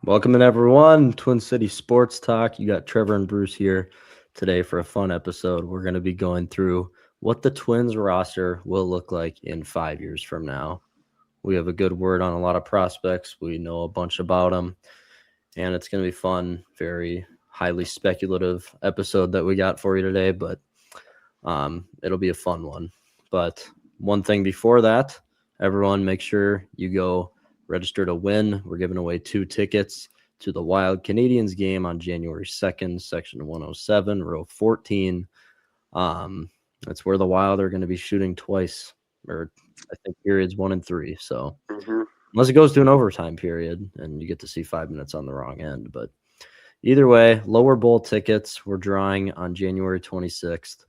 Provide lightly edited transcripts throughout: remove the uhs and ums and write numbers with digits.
Welcome in, everyone. Twin City Sports Talk. You got Trevor and Bruce here today for a fun episode. We're going to be going through what the Twins roster will look like in 5 years from now. We have a good word on a lot of prospects. We know a bunch about them, and it's going to be fun. Very highly speculative episode that we got for you today, but it'll be a fun one. But one thing before that, everyone make sure you go register to win. We're giving away 2 tickets to the Wild Canadians game on January 2nd, section 107, row 14. That's where the Wild are going to be shooting twice, or I think periods 1 and 3. So unless it goes to an overtime period and you get to see 5 minutes on the wrong end. But either way, lower bowl tickets we're drawing on January 26th.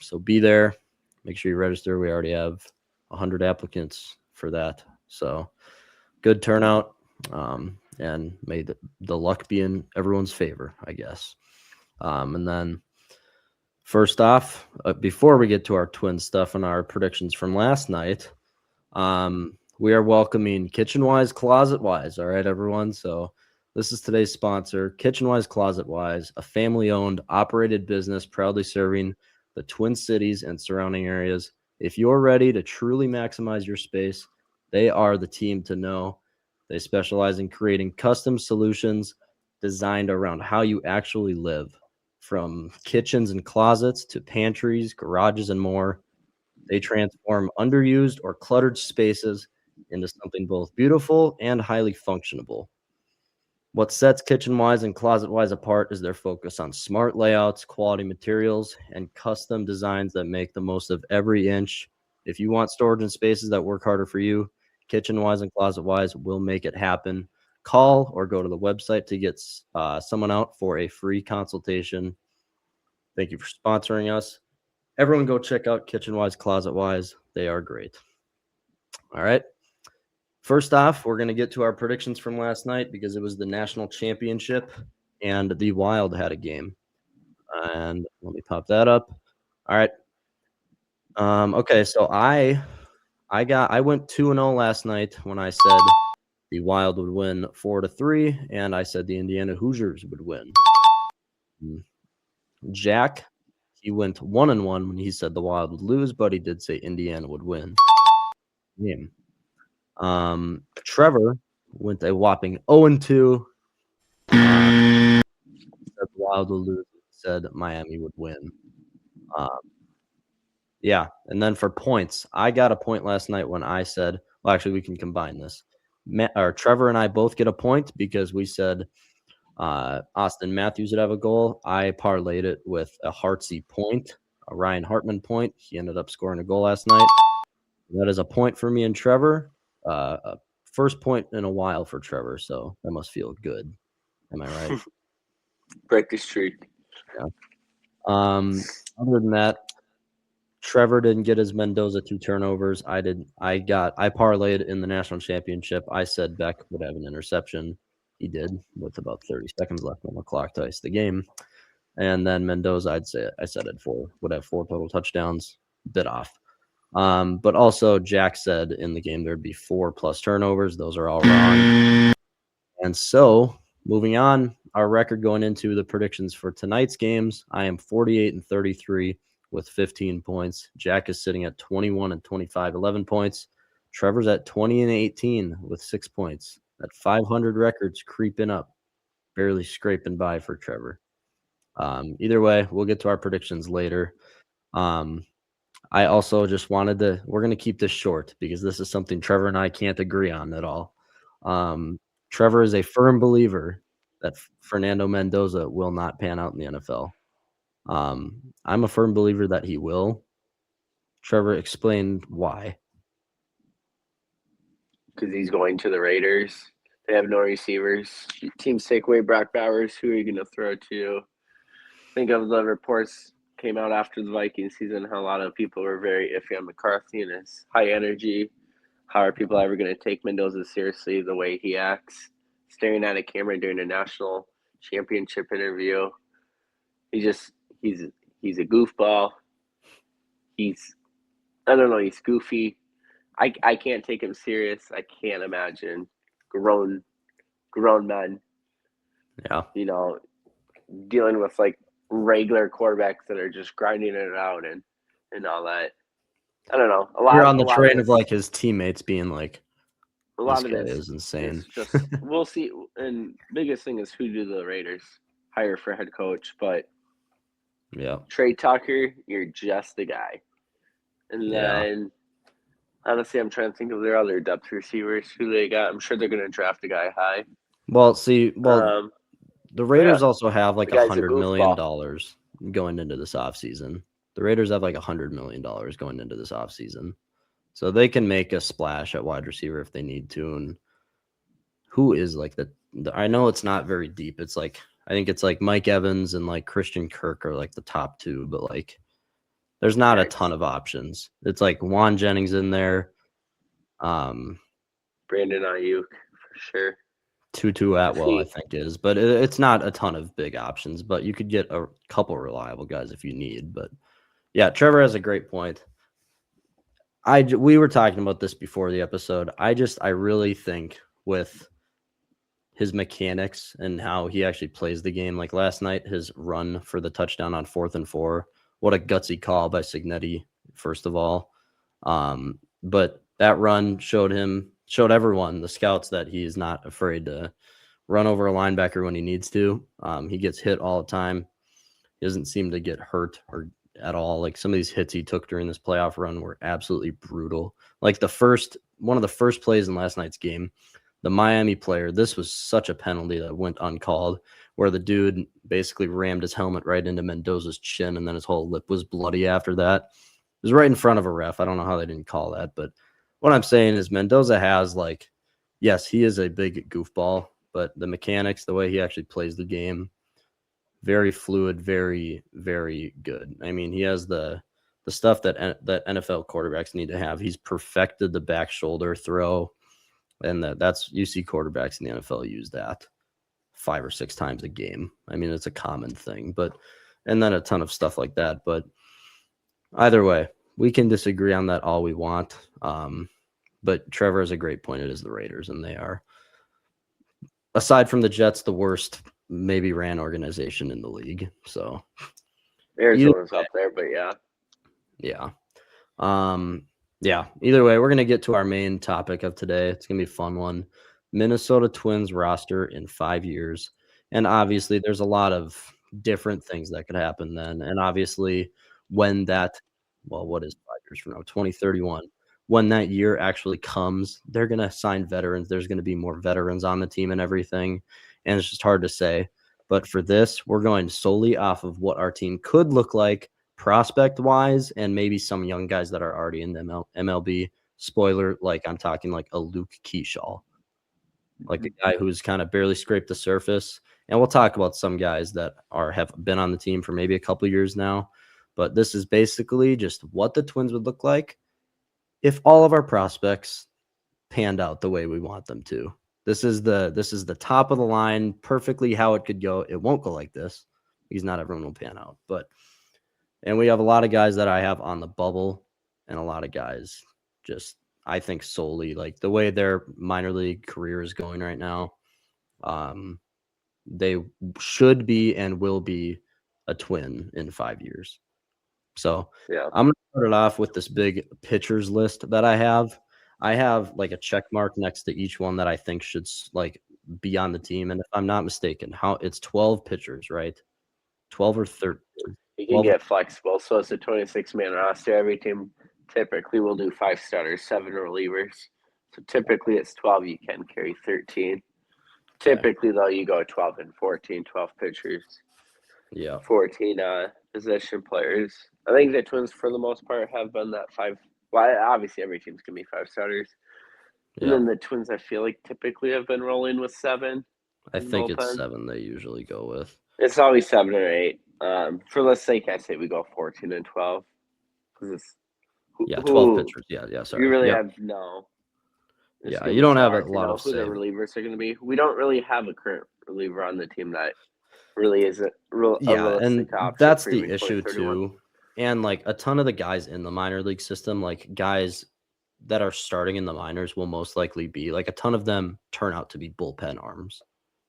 So be there. Make sure you register. We already have 100 applicants for that. So good turnout. And may the luck be in everyone's favor, I guess. And then first off, before we get to our Twin stuff and our predictions from last night, we are welcoming Kitchen-Wise, Closet-Wise. All right, everyone. So this is today's sponsor, Kitchen-Wise, Closet-Wise, a family-owned, operated business proudly serving the Twin Cities and surrounding areas. If you're ready to truly maximize your space, they are the team to know. They specialize in creating custom solutions designed around how you actually live, from kitchens and closets to pantries, garages, and more. They transform underused or cluttered spaces into something both beautiful and highly functional. What sets Kitchen-Wise and Closet-Wise apart is their focus on smart layouts, quality materials, and custom designs that make the most of every inch. If you want storage and spaces that work harder for you, Kitchen-Wise and Closet-Wise will make it happen. Call or go to the website to get someone out for a free consultation. Thank you for sponsoring us. Everyone go check out Kitchen-Wise, Closet-Wise. They are great. All right. First off, we're going to get to our predictions from last night because it was the national championship and the Wild had a game. And let me pop that up. All right. Okay, so I went 2-0 last night when I said the Wild would win 4-3, and I said the Indiana Hoosiers would win. Jack, he went 1-1 when he said the Wild would lose, but he did say Indiana would win the game. Trevor went a whopping 0-2. Said the Wild would lose. Said Miami would win. Yeah, and then for points, I got a point last night when I said, well, actually, we can combine this. Trevor and I both get a point because we said Austin Matthews would have a goal. I parlayed it with a Hartsey point, a Ryan Hartman point. He ended up scoring a goal last night. That is a point for me and Trevor. First point in a while for Trevor, so that must feel good. Am I right? Break the streak. Yeah. Other than that, Trevor didn't get his Mendoza 2 turnovers. I did. I parlayed in the national championship. I said Beck would have an interception. He did with about 30 seconds left on the clock to ice the game. And then Mendoza, I said would have 4 total touchdowns. Bit off. But also Jack said in the game there'd be 4+ turnovers. Those are all wrong. And so moving on, our record going into the predictions for tonight's games, I am 48-33 with 15 points. Jack is sitting at 21-25, 11 points. Trevor's at 20-18 with 6 points. That 500 record's creeping up, barely scraping by for Trevor. Either way, we'll get to our predictions later. I also just wanted to, we're going to keep this short because this is something Trevor and I can't agree on at all. Trevor is a firm believer that Fernando Mendoza will not pan out in the NFL. I'm a firm believer that he will. Trevor explained why. Because he's going to the Raiders. They have no receivers. Teams take away Brock Bowers. Who are you going to throw to? Think of the reports came out after the Vikings season, how a lot of people were very iffy on McCarthy and his high energy. How are people ever going to take Mendoza seriously the way he acts? Staring at a camera during a national championship interview. He's a goofball. He's goofy. I can't take him serious. I can't imagine grown grown men, Yeah. dealing with like regular quarterbacks that are just grinding it out and all that. I don't know. You're on A the lot of train of this like his teammates being like, a this lot of guy this is is insane. just we'll see. And biggest thing is who do the Raiders hire for head coach? But Yeah. Trey Tucker, you're just the guy. And Yeah. then honestly, I'm trying to think of their other depth receivers who they got. I'm sure they're going to draft a guy high. Well, see, Um, the but yeah, Raiders also have the like guy's a $100 million goofball. going into this offseason. The Raiders have like $100 million going into this offseason. So they can make a splash at wide receiver if they need to. And who is like I know it's not very deep. It's like, I think it's like Mike Evans and like Christian Kirk are like the top two, but like there's not Yeah, a ton of options. It's like Juan Jennings in there. Brandon Ayuk for sure. Tutu If Atwell, I he, think is, but it's not a ton of big options. But you could get a couple reliable guys if you need. But yeah, Trevor has a great point. We were talking about this before the episode. I really think with his mechanics and how he actually plays the game. Like last night, his run for the touchdown on 4th and 4. What a gutsy call by Signetti, first of all. But that run showed everyone, the scouts, that he is not afraid to run over a linebacker when he needs to. He gets hit all the time. He doesn't seem to get hurt or at all. Like some of these hits he took during this playoff run were absolutely brutal. Like one of the first plays in last night's game, the Miami player, this was such a penalty that went uncalled, where the dude basically rammed his helmet right into Mendoza's chin, and then his whole lip was bloody after that. It was right in front of a ref. I don't know how they didn't call that, but what I'm saying is Mendoza has like, yes, he is a big goofball, but the mechanics, the way he actually plays the game, very fluid, very, very good. I mean, he has the stuff that NFL quarterbacks need to have. He's perfected the back shoulder throw, and that's you see quarterbacks in the NFL use that 5 or 6 times a game. I mean, it's a common thing, and then a ton of stuff like that. But either way, we can disagree on that all we want. But Trevor has a great point. It is the Raiders, and they are, aside from the Jets, the worst maybe ran organization in the league. So Arizona's up there, but yeah. Yeah. Either way, we're going to get to our main topic of today. It's going to be a fun one. Minnesota Twins roster in 5 years. And obviously, there's a lot of different things that could happen then. And obviously, when what is 5 years from now? 2031. When that year actually comes, they're going to sign veterans. There's going to be more veterans on the team and everything. And it's just hard to say. But for this, we're going solely off of what our team could look like prospect wise, and maybe some young guys that are already in the MLB. Spoiler, like I'm talking like a Luke Keyshaw, like a guy who's kind of barely scraped the surface. And we'll talk about some guys that have been on the team for maybe a couple years now. But this is basically just what the Twins would look like if all of our prospects panned out the way we want them to. This is the top of the line, perfectly how it could go. It won't go like this because not everyone will pan out, and we have a lot of guys that I have on the bubble, and a lot of guys just, I think, solely like the way their minor league career is going right now. They should be and will be a Twin in 5 years. So Yeah. I'm going to start it off with this big pitchers list that I have. I have like a check mark next to each one that I think should like be on the team. And if I'm not mistaken, it's 12 pitchers, right? 12 or 13. You can 12. get flexible. So it's a 26-man roster. Every team typically will do 5 starters, 7 relievers. So typically it's 12. You can carry 13. Typically, though, you go 12 and 14, 12 pitchers. Yeah. 14 position players. I think the Twins, for the most part, have been that 5. Well, obviously, every team's going to be 5 starters. And then the Twins, I feel like, typically have been rolling with 7. I think it's 7 they usually go with. It's always 7 or 8. For let's sake, I say we go 14 and 12. Because it's 12 pitchers. Yeah, sorry. You really have no. Yeah, you don't have a lot of who the say. relievers are going to be. We don't really have a current reliever on the team that really isn't a realistic option. That's the issue too. And like a ton of the guys in the minor league system, like guys that are starting in the minors will most likely be like a ton of them turn out to be bullpen arms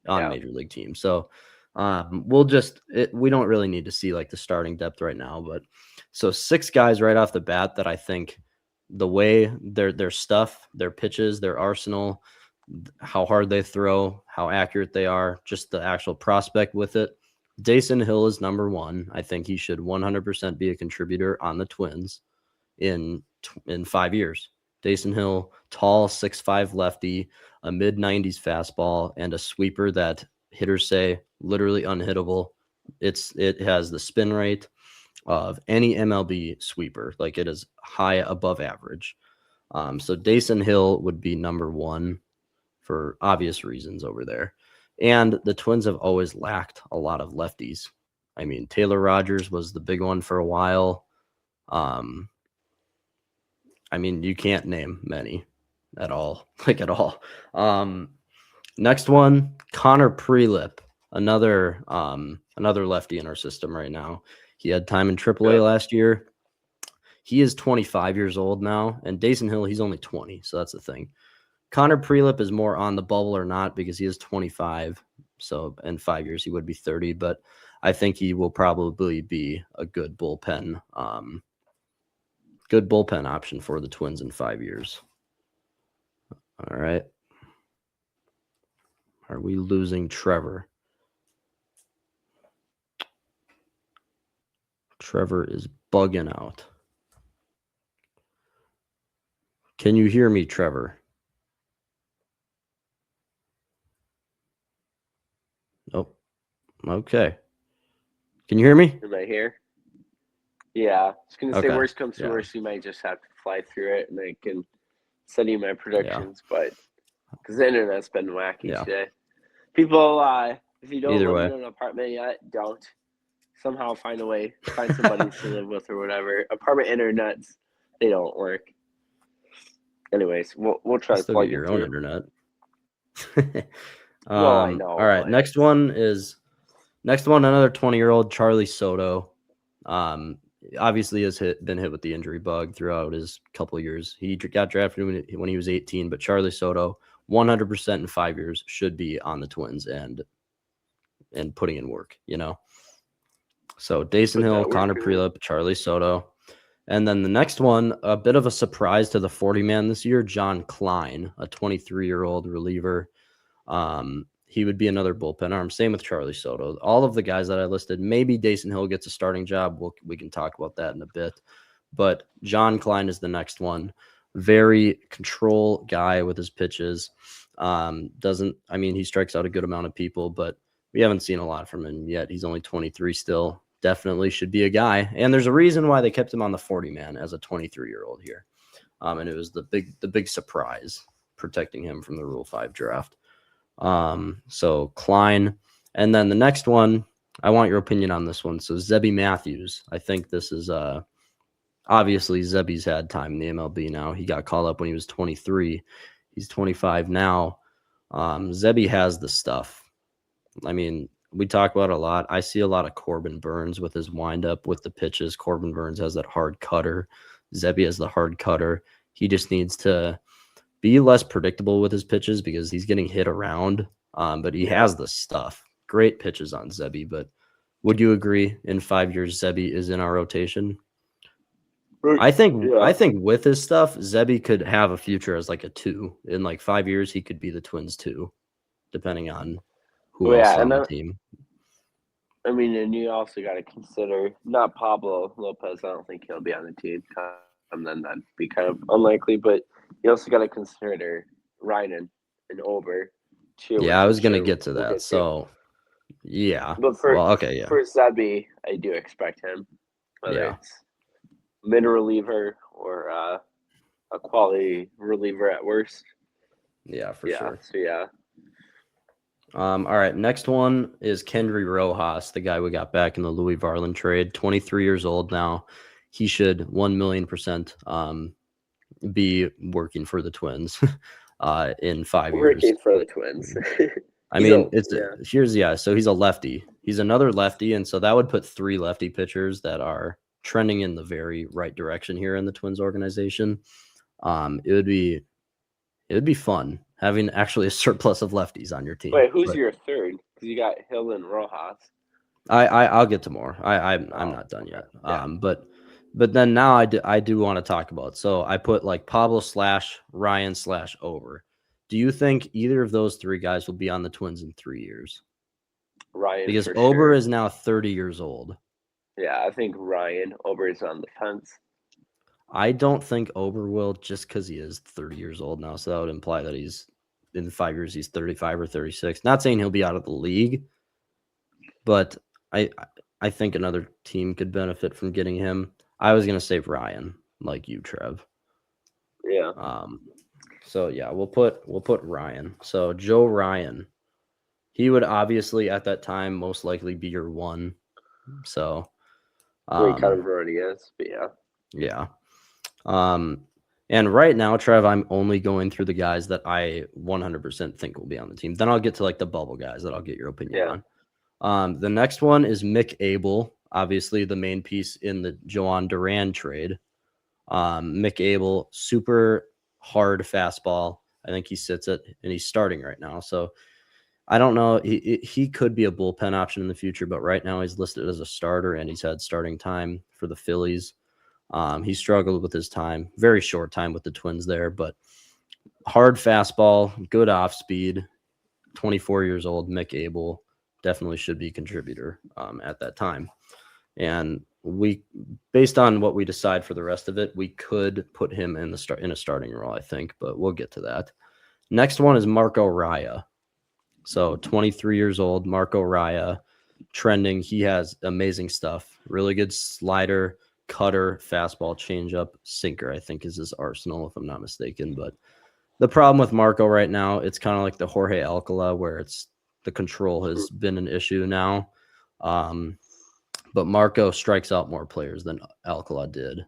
on Yeah. major league teams. So we don't really need to see like the starting depth right now, but so 6 guys right off the bat that I think the way their stuff, their pitches, their arsenal, how hard they throw, how accurate they are, just the actual prospect with it. Dason Hill is number 1. I think he should 100% be a contributor on the Twins in 5 years. Dason Hill, tall, 6'5" lefty, a mid-90s fastball, and a sweeper that hitters say literally unhittable. It has the spin rate of any MLB sweeper. Like, it is high above average. So Dason Hill would be number 1 for obvious reasons over there. And the Twins have always lacked a lot of lefties. I mean, Taylor Rogers was the big one for a while. I mean, you can't name many at all, like at all. Next one, Connor Prelip, another lefty in our system right now. He had time in AAA last year. He is 25 years old now, and Dason Hill, he's only 20, so that's the thing. Connor Prelip is more on the bubble or not because he is 25, so in 5 years he would be 30, but I think he will probably be a good bullpen option for the Twins in 5 years. All right. Are we losing Trevor? Trevor is bugging out. Can you hear me, Trevor? Nope. Okay. Can you hear me? Am I here? Yeah. I was going to say, Okay. worst comes to worst, you might just have to fly through it, and I can send you my predictions. But because the internet's been wacky today. People, if you don't Either live way. in an apartment yet, don't. Somehow find a way, find somebody to live with or whatever. Apartment internets, they don't work. Anyways, we'll try to plug get your own internet. Well, I know. All right, next one, another 20-year-old Charlie Soto. Obviously has been hit with the injury bug throughout his couple of years. He got drafted when he was 18, but Charlie Soto, 100% in 5 years, should be on the Twins and putting in work, you know. So Dason Hill, Connor Prelip, Charlie Soto. And then the next one, a bit of a surprise to the 40-man this year, John Klein, a 23-year-old reliever. He would be another bullpen arm. Same with Charlie Soto. All of the guys that I listed, maybe Dason Hill gets a starting job. We can talk about that in a bit. But John Klein is the next one. Very control guy with his pitches. He strikes out a good amount of people, but we haven't seen a lot from him yet. He's only 23 still. Definitely should be a guy. And there's a reason why they kept him on the 40-man as a 23-year-old here. And it was the big surprise protecting him from the Rule 5 draft. So Klein. And then the next one, I want your opinion on this one. So Zebby Matthews. I think this is obviously Zebby's had time in the MLB now. He got called up when he was 23. He's 25 now. Zebby has the stuff. I mean, we talk about it a lot. I see a lot of Corbin Burns with his windup, with the pitches. Corbin Burns has that hard cutter. Zebby has the hard cutter. He just needs to be less predictable with his pitches because he's getting hit around. But he has the stuff. Great pitches on Zebby. But would you agree in 5 years Zebby is in our rotation? I think with his stuff, Zebby could have a future as like a 2. In like 5 years, he could be the Twins 2, depending on who else on the team. I mean, and you also got to consider not Pablo Lopez. I don't think he'll be on the team. And then that'd be kind of unlikely. But you also got to consider Ryan and Ober too. Yeah, I was gonna get to that. So, yeah. But for Zebby, I do expect him, whether it's mid reliever or a quality reliever at worst. Yeah, for sure. So yeah. All right, next one is Kendry Rojas, the guy we got back in the Louis Varland trade. 23 years old now. He should 1,000,000% be working for the Twins in 5 years. Working for the Twins. I mean, so he's a lefty. He's another lefty, and so that would put 3 lefty pitchers that are trending in the very right direction here in the Twins organization. It would be fun having actually a surplus of lefties on your team. Wait, who's But your third? Because you got Hill and Rojas. I'll get to more. I'm Oh, not done okay. yet. Yeah. But then now I do want to talk about. So I put like Pablo / Ryan / Over. Do you think either of those three guys will be on the Twins in 3 years? Ryan Because for Ober sure. is now 30 years old. Yeah, I think Ryan Ober's on the fence. I don't think Ober will just because he is 30 years old now. So that would imply that he's in 5 years, he's 35 or 36. Not saying he'll be out of the league, but I I think another team could benefit from getting him. I was gonna say Ryan, like you, Trev. Yeah. Um, so yeah, we'll put Ryan. So Joe Ryan, he would obviously at that time most likely be your one. So Well, he kind um, of already is, but yeah. yeah. Um, and right now, Trev, I'm only going through the guys that I 100% think will be on the team. Then I'll get to like the bubble guys that I'll get your opinion Yeah. on. The next one is Mick Abel, obviously the main piece in the Joan Duran trade. Mick Abel, super hard fastball. I think he sits it and he's starting right now. So I don't know. He could be a bullpen option in the future, but right now he's listed as a starter and he's had starting time for the Phillies. He struggled with his time, very short time with the Twins there, but hard fastball, good off speed, 24 years old, Mick Abel definitely should be a contributor at that time. And we, based on what we decide for the rest of it, we could put him in a starting role, I think, but we'll get to that. Next one is Marco Raya. So 23 years old, Marco Raya, trending. He has amazing stuff. Really good slider, cutter, fastball, changeup, sinker, I think is his arsenal, if I'm not mistaken. But the problem with Marco right now, it's kind of like the Jorge Alcala, where it's the control has been an issue now. But Marco strikes out more players than Alcala did.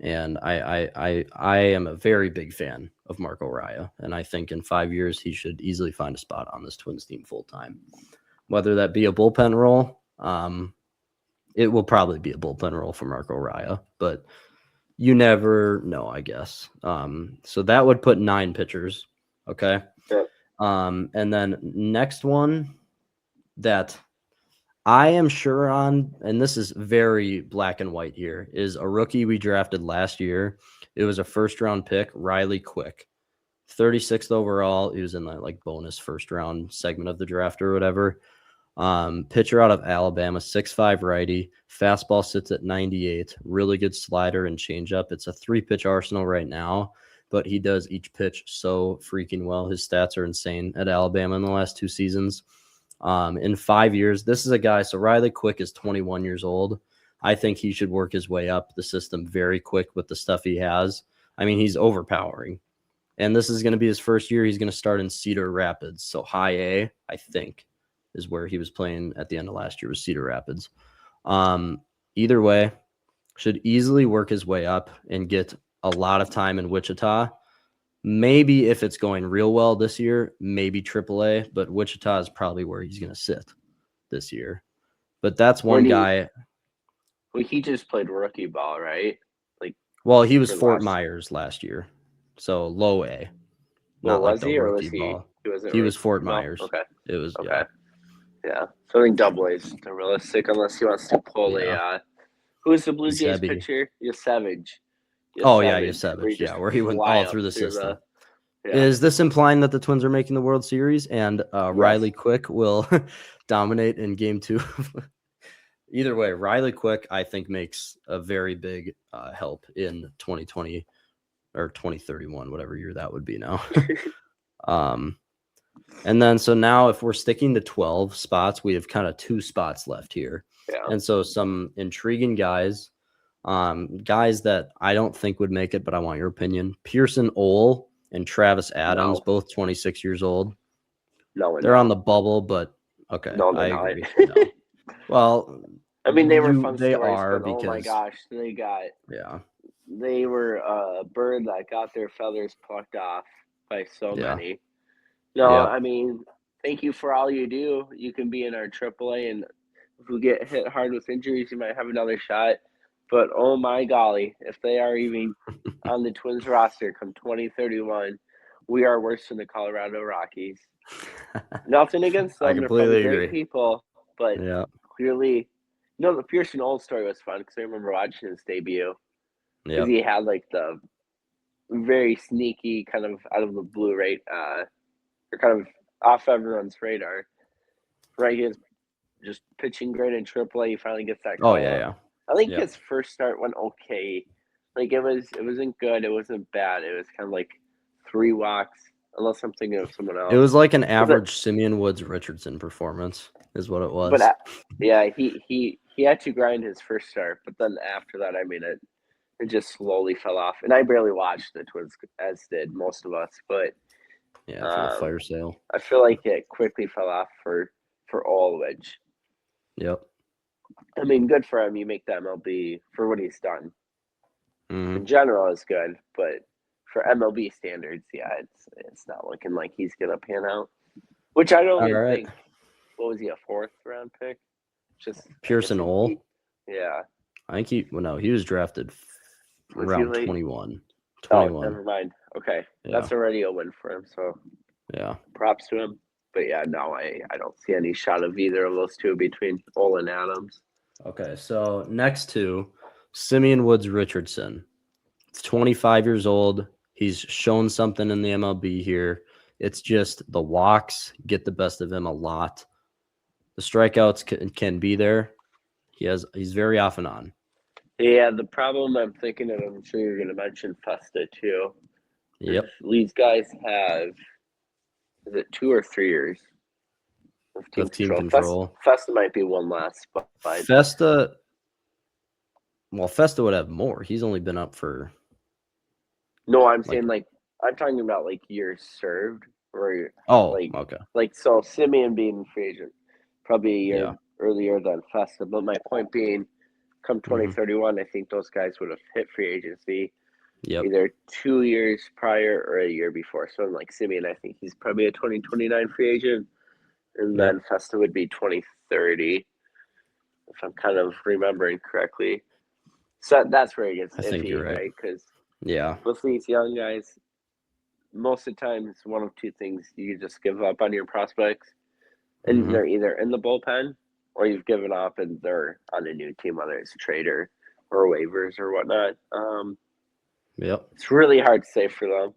And I am a very big fan of Marco Raya, and I think in 5 years he should easily find a spot on this Twins team full time. Whether that be a bullpen role, it will probably be a bullpen role for Marco Raya, but you never know, I guess. So that would put 9 pitchers. Okay. Yeah. And then next one that I am sure on, and this is very black and white here, is a rookie we drafted last year. It was a first round pick, Riley Quick, 36th overall. He was in the like bonus first round segment of the draft or whatever. Pitcher out of Alabama, 6'5" righty. Fastball sits at 98. Really good slider and changeup. It's a 3-pitch arsenal right now, but he does each pitch so freaking well. His stats are insane at Alabama in the last 2 seasons. In 5 years, this is a guy. So Riley Quick is 21 years old. I think he should work his way up the system very quick with the stuff he has. I mean, he's overpowering. And this is going to be his first year. He's going to start in Cedar Rapids. So high A, I think, is where he was playing at the end of last year, was Cedar Rapids. Either way, should easily work his way up and get a lot of time in Wichita. Maybe if it's going real well this year, maybe AAA, but Wichita is probably where he's going to sit this year. But that's one guy. Well, he just played rookie ball, right? Like, Well, he was Fort Myers last year, so low A, well, not like was the he or rookie was he? ball. He wasn't. He was Fort No. Myers. Okay. It was Okay. Yeah. So I think double A is realistic unless he wants to pull a. Who's the Blue Jays pitcher? Yosevich. Oh yeah, Yosevich. Yeah, where he went all through the system. Is this implying that the Twins are making the World Series and Riley Quick will dominate in Game 2? Either way, Riley Quick, I think, makes a very big help in 2020 or 2031, whatever year that would be now. And then, so now if we're sticking to 12 spots, we have kind of 2 spots left here. Yeah. And so some intriguing guys, guys that I don't think would make it, but I want your opinion. Pearson Ole and Travis Adams, both 26 years old. No, they're on the bubble, but okay, no, I agree. No. Well, I mean, they were fun they stories, are but because, oh my gosh, they were a bird that got their feathers plucked off by so many. No, I mean, thank you for all you do. You can be in our AAA, and if we get hit hard with injuries, you might have another shot. But oh my golly, if they are even on the Twins roster come 2031, we are worse than the Colorado Rockies. Nothing against I them; they're probably completely great agree. people, but Yeah. clearly, the Pearson Old story was fun because I remember watching his debut because Yep. he had like the very sneaky kind of out of the blue rate, or kind of off everyone's radar. Right, he was just pitching great in AAA. He finally gets that Oh call yeah, up. yeah. I think Yep. his first start went okay. Like it wasn't good. It wasn't bad. It was kind of like 3 walks, unless I'm thinking of someone It else. was like an But average Simeon Woods Richardson performance, is what it but was. yeah, he had to grind his first start, but then after that, I mean it just slowly fell off. And I barely watched the Twins, as did most of us, but Yeah, for the um, fire sale. I feel like it quickly fell off for Allwich. Yep. I mean, good for him. You make the MLB for what he's done. Hmm. In general, is good, but for MLB standards, yeah, it's not looking like he's gonna pan out. Which I don't All even right. think. What was he, a fourth round pick? Just I guess Pearson Ole. yeah. I think he was drafted Was he around late? 21. Oh, 21. never mind. Okay, Yeah. that's already a win for him. So Yeah. props to him. But yeah, no, I don't see any shot of either of those two between Ole and Adams. Okay. So next to Simeon Woods Richardson. It's 25 years old. He's shown something in the MLB here. It's just the walks get the best of him a lot. The strikeouts can be there. He's very off and on. Yeah, the problem I'm thinking, and I'm sure you're going to mention Festa too, is Yep. these guys have, is it 2 or 3 years of team Of team control? control. Festa might be one last, but Festa, well, Festa would have more. He's only been up for no, I'm like, saying like I'm talking about like years served, or oh, like okay. so Simeon being free agent probably a year Yeah. earlier than Festa. But my point being, come Hmm. 2031, I think those guys would have hit free agency Yep. either 2 years prior or a year before. So like Simeon, I think he's probably a 2029 free agent, and then Yep. Festa would be 2030, if I'm kind of remembering correctly. So that's where it gets I think iffy, you're right. right? Because Yeah. with these young guys, most of the time it's one of two things: you just give up on your prospects, and Hmm. they're either in the bullpen or you've given up and they're on a new team, whether it's a trade or waivers or whatnot. Yep. It's really hard to say for them.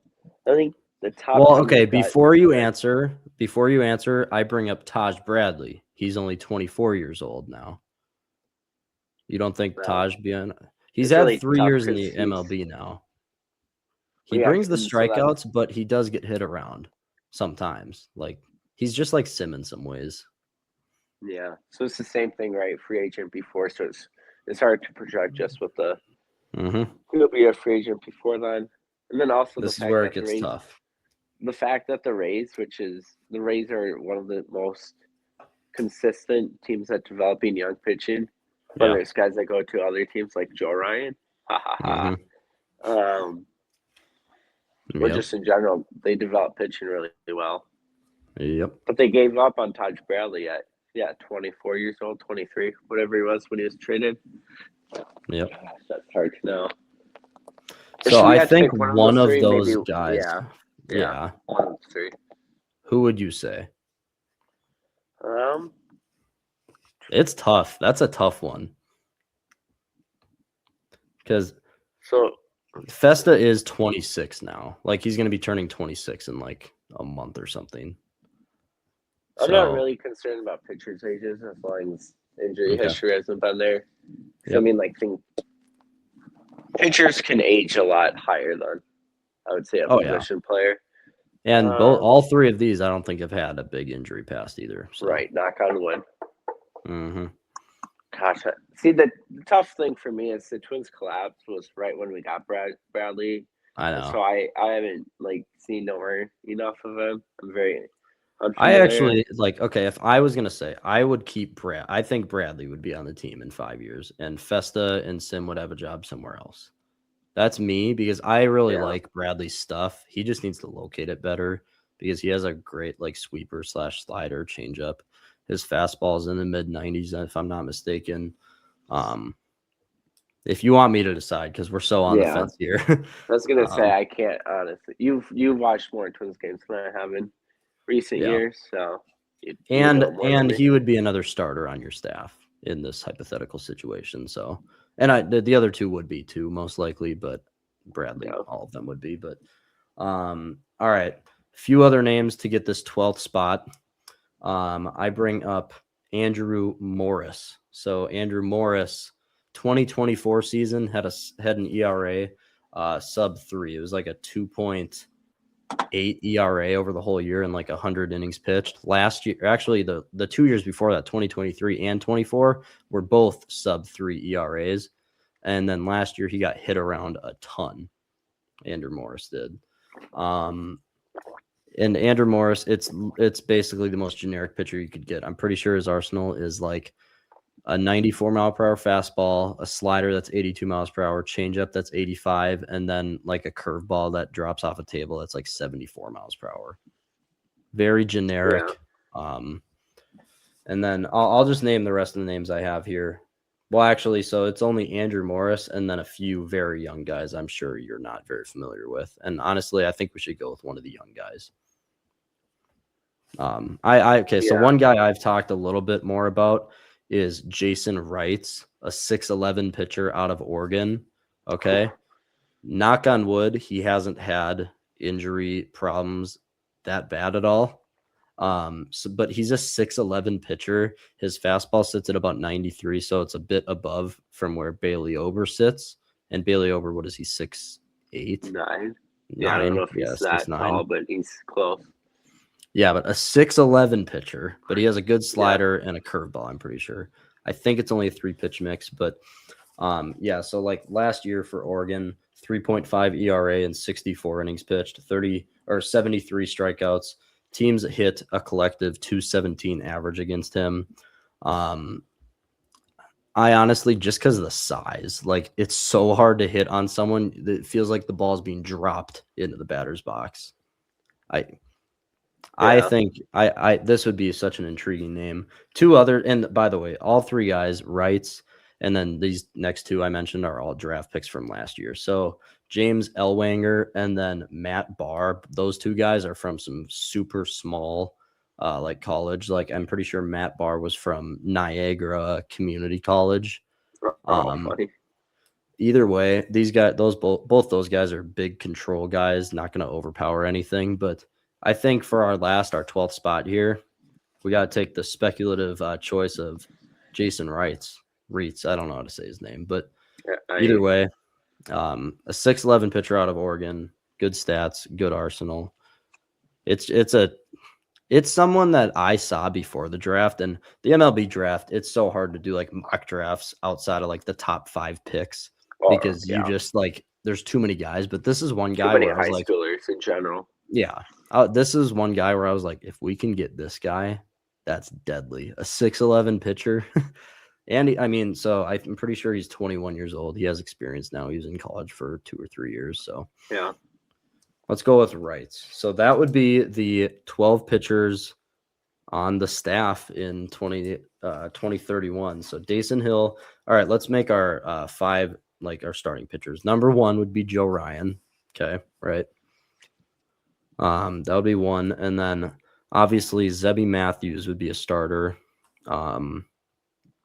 I think the top Well, team okay. we've got. Before you answer, I bring up Taj Bradley. He's only 24 years old now. You don't think Well, Taj beyond? He's it's had really 3 tough years in because the MLB now. He yeah, brings the and so then strikeouts, but he does get hit around sometimes. Like he's just like Sim in some ways. yeah, so it's the same thing, right? Free agent before, so it's hard to project just with the Hmm. he'll be a free agent before then, and then also This is where it gets tough. the fact that the Rays are one of the most consistent teams at developing young pitching. Whether Yeah. it's guys that go to other teams like Joe Ryan, ha ha Hmm. ha, or Yep. just in general, they develop pitching really well. Yep. But they gave up on Taj Bradley at 24 years old, 23, whatever he was when he was traded. Yep. That's hard to know. So If we I had to think pick one of one those of three, maybe those guys, yeah, yeah. one of the three. Who would you say? Um, It's tough. That's a tough one because so Festa is 26 now. Like he's going to be turning 26 in like a month or something. I'm not So, really concerned about pitchers' ages as long as injury okay. history hasn't been there. I Yep. mean, like, pitchers can age a lot higher than I would say a Oh yeah. position player. And Um, all three of these I don't think have had a big injury past either. So, right, knock on wood. mhm. Gosh, see the tough thing for me is the Twins collapse was right when we got Bradley, I and know. so I haven't like seen nowhere enough of him. I'm very I unfamiliar. actually like okay, if I was going to say I would keep Brad. I think Bradley would be on the team in 5 years and Festa and Sim would have a job somewhere else. That's me because I really Yeah, like Bradley's stuff. He just needs to locate it better because he has a great like sweeper slash slider changeup. His fastball is in the mid 90s, if I'm not mistaken. Um, If you want me to decide, because we're so on the Yeah, fence here. I was gonna say um, I can't honestly. You've watched more Twins games than I have in recent yeah, years, so you would know and more than and me. he would be another starter on your staff in this hypothetical situation. So, and the other two would be too, most likely, but Bradley, Yeah. all of them would be. But all right, a few other names to get this 12th spot. I bring up Andrew Morris. So Andrew Morris, 2024 season had an ERA sub 3. It was like a 2.8 ERA over the whole year and like 100 innings pitched. Last year, actually the 2 years before that, 2023 and 24 were both sub 3 ERAs. And then last year he got hit around a ton. Andrew Morris did. And Andrew Morris, it's basically the most generic pitcher you could get. I'm pretty sure his arsenal is like a 94 mile per hour fastball, a slider that's 82 miles per hour, changeup that's 85, and then like a curveball that drops off a table that's like 74 miles per hour. Very Yeah. generic. And then I'll just name the rest of the names I have here. Well, actually, so it's only Andrew Morris and then a few very young guys I'm sure you're not very familiar with. And honestly, I think we should go with one of the young guys. Okay, so Yeah. one guy I've talked a little bit more about is Jason Wrights, a 6'11 pitcher out of Oregon. Okay. Knock on wood, he hasn't had injury problems that bad at all. But he's a 6'11 pitcher. His fastball sits at about 93, so it's a bit above from where Bailey Ober sits. And Bailey Ober, what is he, 6'8"? 9. Yeah, I don't know 9? if Yeah, he's six that tall, nine. but he's close. Yeah, but a 6'11 pitcher, but he has a good Yeah. slider and a curveball, I'm pretty sure. I think it's only a 3-pitch mix, but yeah, so like last year for Oregon, 3.5 ERA and 64 innings pitched, 30 or 73 strikeouts. Teams hit a collective 217 average against him. I honestly, just because of the size, like it's so hard to hit on someone that feels like the ball's being dropped into the batter's box. I I Yeah. think I this would be such an intriguing name. Two other, and by the way, all three guys, Wrights, and then these next two I mentioned are all draft picks from last year. So James Elwanger and then Matt Barr, those two guys are from some super small like college. Like I'm pretty sure Matt Barr was from Niagara Community College. Oh, Um, funny. Either way, these guys, both those guys are big control guys, not going to overpower anything. But I think for our 12th spot here, we got to take the speculative choice of Jason Reitz. I don't know how to say his name, but Yeah, either way, a 6'11 pitcher out of Oregon, good stats, good arsenal. It's someone that I saw before the draft and the MLB draft. It's so hard to do like mock drafts outside of like the top 5 picks because you yeah. just like there's too many guys. But this is one Too guy many where I was high like, schoolers in general. yeah, this is one guy where I was like, if we can get this guy, that's deadly. A 6'11 pitcher. And I mean, so I'm pretty sure he's 21 years old. He has experience now. He was in college for 2 or 3 years. So Yeah. let's go with Wrights. So that would be the 12 pitchers on the staff in 2031. So Dason Hill. All right, let's make our 5 like our starting pitchers. Number 1 would be Joe Ryan. Okay, right. That would be 1, and then obviously Zebby Matthews would be a starter.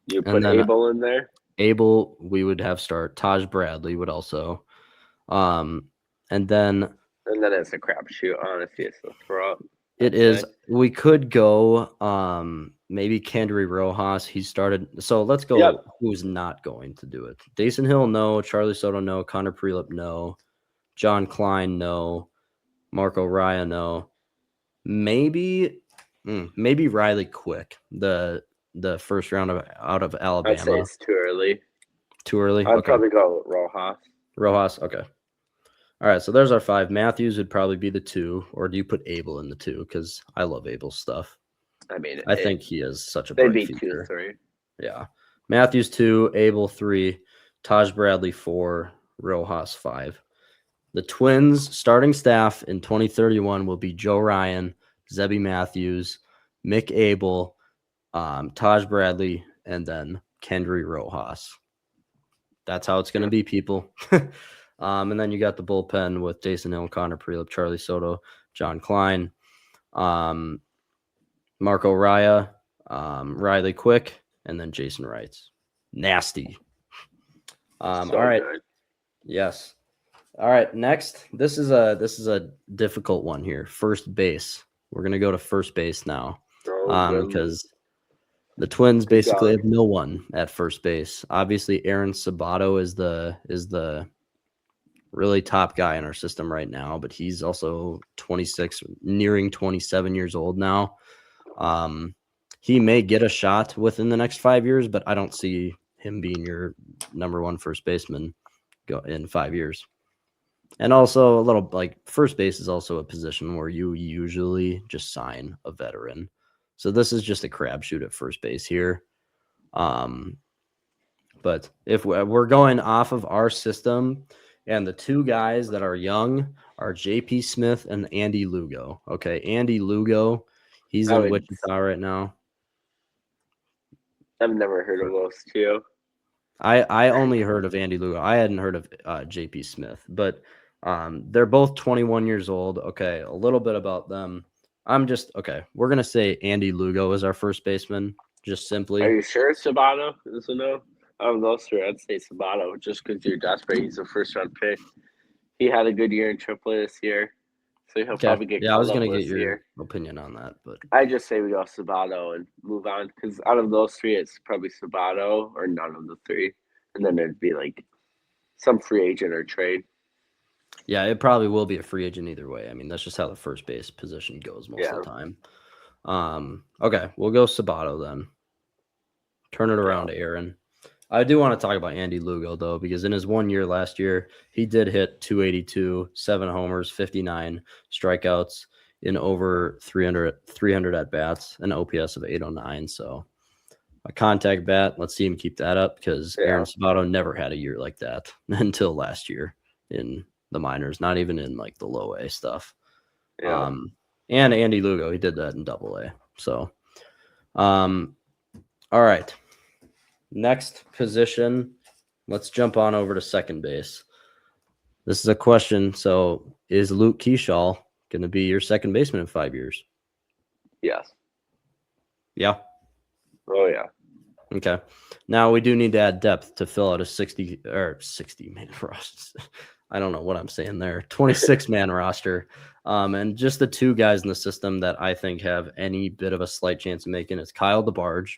You And put then Abel in there, Abel we would have start. Taj Bradley would also. And then and then it's a crapshoot. Honestly, it's a throw up. it is. We could go maybe Kendry Rojas. He started. So let's go. Yep. Who's not going to do it? Dason Hill, no. Charlie Soto, no. Connor Prelip, no. John Klein, no. Marco Raya, no. Maybe Riley Quick, the first round out of Alabama. I'd say it's too early. Too early. I'd Okay. probably go with Rojas. Rojas. Okay. All right, so there's our 5. Matthews would probably be the 2, or do you put Abel in the 2? Because I love Abel's stuff. I mean, I think he is such a they'd bright be future. 2-3. Yeah. Matthews 2, Abel 3, Taj Bradley 4, Rojas 5. The Twins starting staff in 2031 will be Joe Ryan, Zebby Matthews, Mick Abel, Taj Bradley, and then Kendry Rojas. That's how it's going to be, people. And then you got the bullpen with Jason Hill, Connor Prelip, Charlie Soto, John Klein, Marco Raya, Riley Quick, and then Jason Wrights. Nasty. All right. Good. Yes. All right. Next, this is a difficult one here. First base. We're gonna go to first base now, because the Twins basically have no one at first base. Obviously, Aaron Sabato is the really top guy in our system right now, but he's also 26, nearing 27 years old now. He may get a shot within the next 5 years, but I don't see him being your number one first baseman in 5 years. And also a little like first base is also a position where you usually just sign a veteran. So this is just a crapshoot at first base here. But if we're going off of our system, and the two guys that are young are J.P. Smith and Andy Lugo. Okay, Andy Lugo, he's in Wichita right now. I've never heard of those two. I only heard of Andy Lugo. I hadn't heard of J.P. Smith, but they're both 21 years old. Okay, a little bit about them. We're going to say Andy Lugo is our first baseman, just simply. Are you sure Sabato is a no? Out of those three, I'd say Sabato, just because you're desperate. He's a first-round pick. He had a good year in AAA this year, so he'll probably get called up. I was going to get your opinion on that, but I just say we go Sabato and move on, because out of those three, it's probably Sabato or none of the three, and then it'd be like some free agent or trade. Yeah, it probably will be a free agent either way. I mean, that's just how the first base position goes most of the time. Okay, we'll go Sabato then. Turn it around, Aaron. I do want to talk about Andy Lugo, though, because in his 1 year last year, he did hit 282, 7 homers, 59 strikeouts in over 300 at-bats, an OPS of 809. So a contact bat, let's see him keep that up, because Aaron Sabato never had a year like that until last year in the minors, not even in like the low A stuff. And Andy Lugo, he did that in double A. So, all right. Next position, let's jump on over to second base. This is a question. So, is Luke Keyshaw going to be your second baseman in 5 years? Yes. Yeah. Oh, yeah. Okay. Now we do need to add depth to fill out a 60 man roster. I don't know what I'm saying there. 26 man roster. And just the two guys in the system that I think have any bit of a slight chance of making is Kyle DeBarge.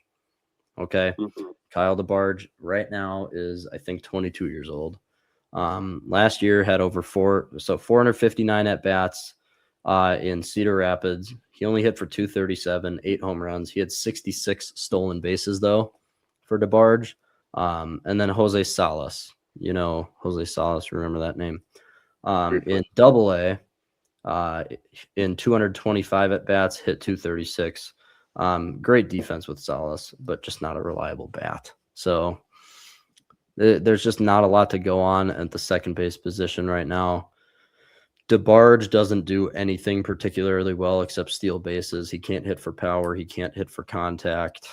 Okay. Mm-hmm. Kyle DeBarge right now is, I think, 22 years old. Last year had over 459 at bats in Cedar Rapids. He only hit for 237, 8 home runs. He had 66 stolen bases, though, for DeBarge. And then Jose Salas. You know, Jose Salas, remember that name. In double A, in 225 at bats, hit 236. Great defense with Salas, but just not a reliable bat. So there's just not a lot to go on at the second base position right now. DeBarge doesn't do anything particularly well except steal bases. He can't hit for power. He can't hit for contact.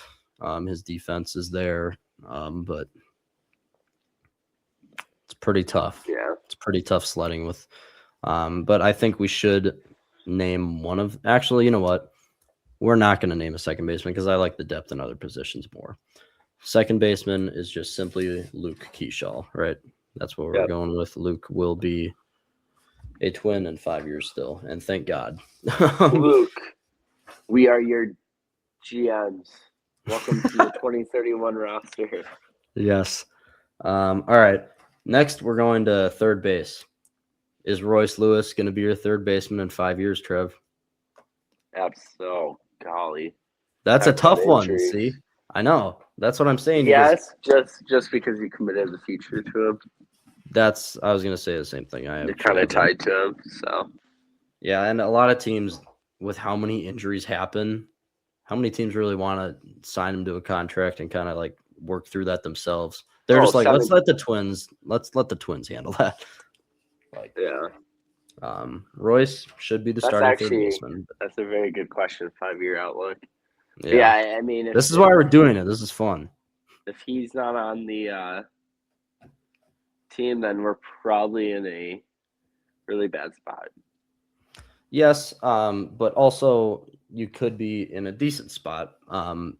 His defense is there, but it's pretty tough. Yeah. It's pretty tough sledding with. But I think we should name one of. Actually, you know what? We're not going to name a second baseman because I like the depth in other positions more. Second baseman is just simply Luke Keyshaw, right? That's what we're going with. Luke will be a Twin in 5 years still, and thank God. Luke, we are your GMs. Welcome to the 2031 roster. Yes. All right. Next, we're going to third base. Is Royce Lewis going to be your third baseman in 5 years, Trev? So golly. That's a tough one. See, I know. That's what I'm saying. Yes, just because you committed the future to him. I was going to say the same thing. You're kind of tied to him, so. Yeah, and a lot of teams, with how many injuries happen, how many teams really want to sign him to a contract and kind of like work through that themselves? They're just like, let's let the Twins handle that. Like, yeah. Royce should be the starting third baseman. That's a very good question. 5-year outlook. Yeah, I mean, this is why we're doing it. This is fun. If he's not on the team, then we're probably in a really bad spot. Yes, but also you could be in a decent spot.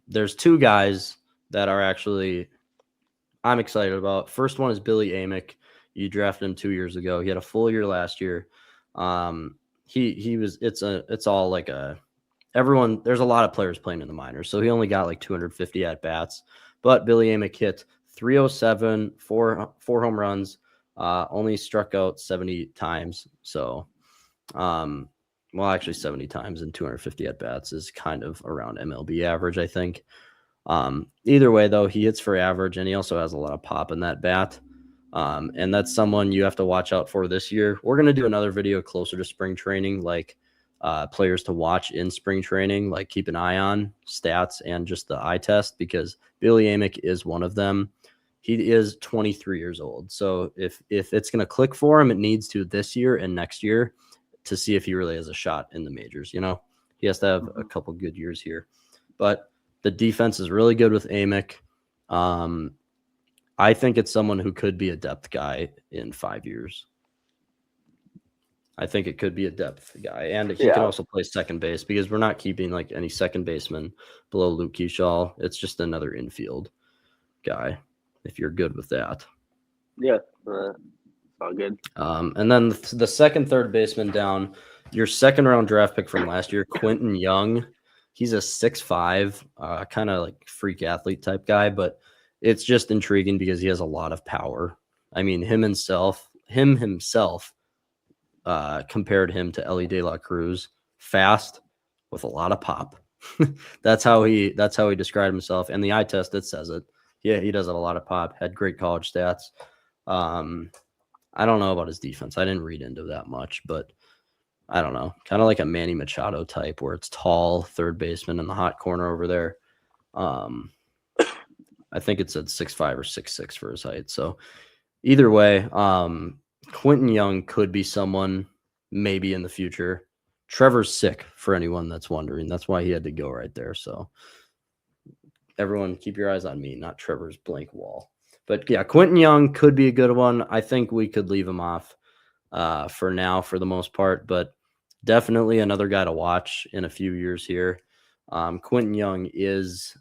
There's two guys that are actually I'm excited about. First one is Billy Amick. You drafted him 2 years ago. He had a full year last year. He was it's all like a everyone. There's a lot of players playing in the minors, so he only got like 250 at bats. But Billy Amick hit 307, four home runs, only struck out 70 times. So, well, actually 70 times and 250 at bats is kind of around MLB average, I think. Either way, though, he hits for average, and he also has a lot of pop in that bat. And that's someone you have to watch out for this year. We're going to do another video closer to spring training, like players to watch in spring training, like keep an eye on stats and just the eye test, because Billy Amick is one of them. He is 23 years old. So if it's going to click for him, it needs to this year and next year to see if he really has a shot in the majors. You know, he has to have a couple good years here. But the defense is really good with Amick. I think it's someone who could be a depth guy in 5 years. I think it could be a depth guy, and he can also play second base, because we're not keeping like any second baseman below Luke Keyshaw. It's just another infield guy, if you're good with that. Yeah, it's all good. And then the second, third baseman down, your second round draft pick from last year, Quentin Young. He's a 6'5", kind of like freak athlete type guy, but it's just intriguing because he has a lot of power. I mean, him himself compared him to Ellie De La Cruz, fast with a lot of pop. that's how he described himself. And the eye test, it says it. Yeah, he does have a lot of pop. Had great college stats. I don't know about his defense. I didn't read into that much, but I don't know. Kind of like a Manny Machado type, where it's tall, third baseman in the hot corner over there. I think it said 6'5" or 6'6" for his height. So either way, Quentin Young could be someone maybe in the future. Trevor's sick, for anyone that's wondering. That's why he had to go right there. So everyone keep your eyes on me, not Trevor's blank wall. But yeah, Quentin Young could be a good one. I think we could leave him off for now, for the most part, but definitely another guy to watch in a few years here. Quentin Young is,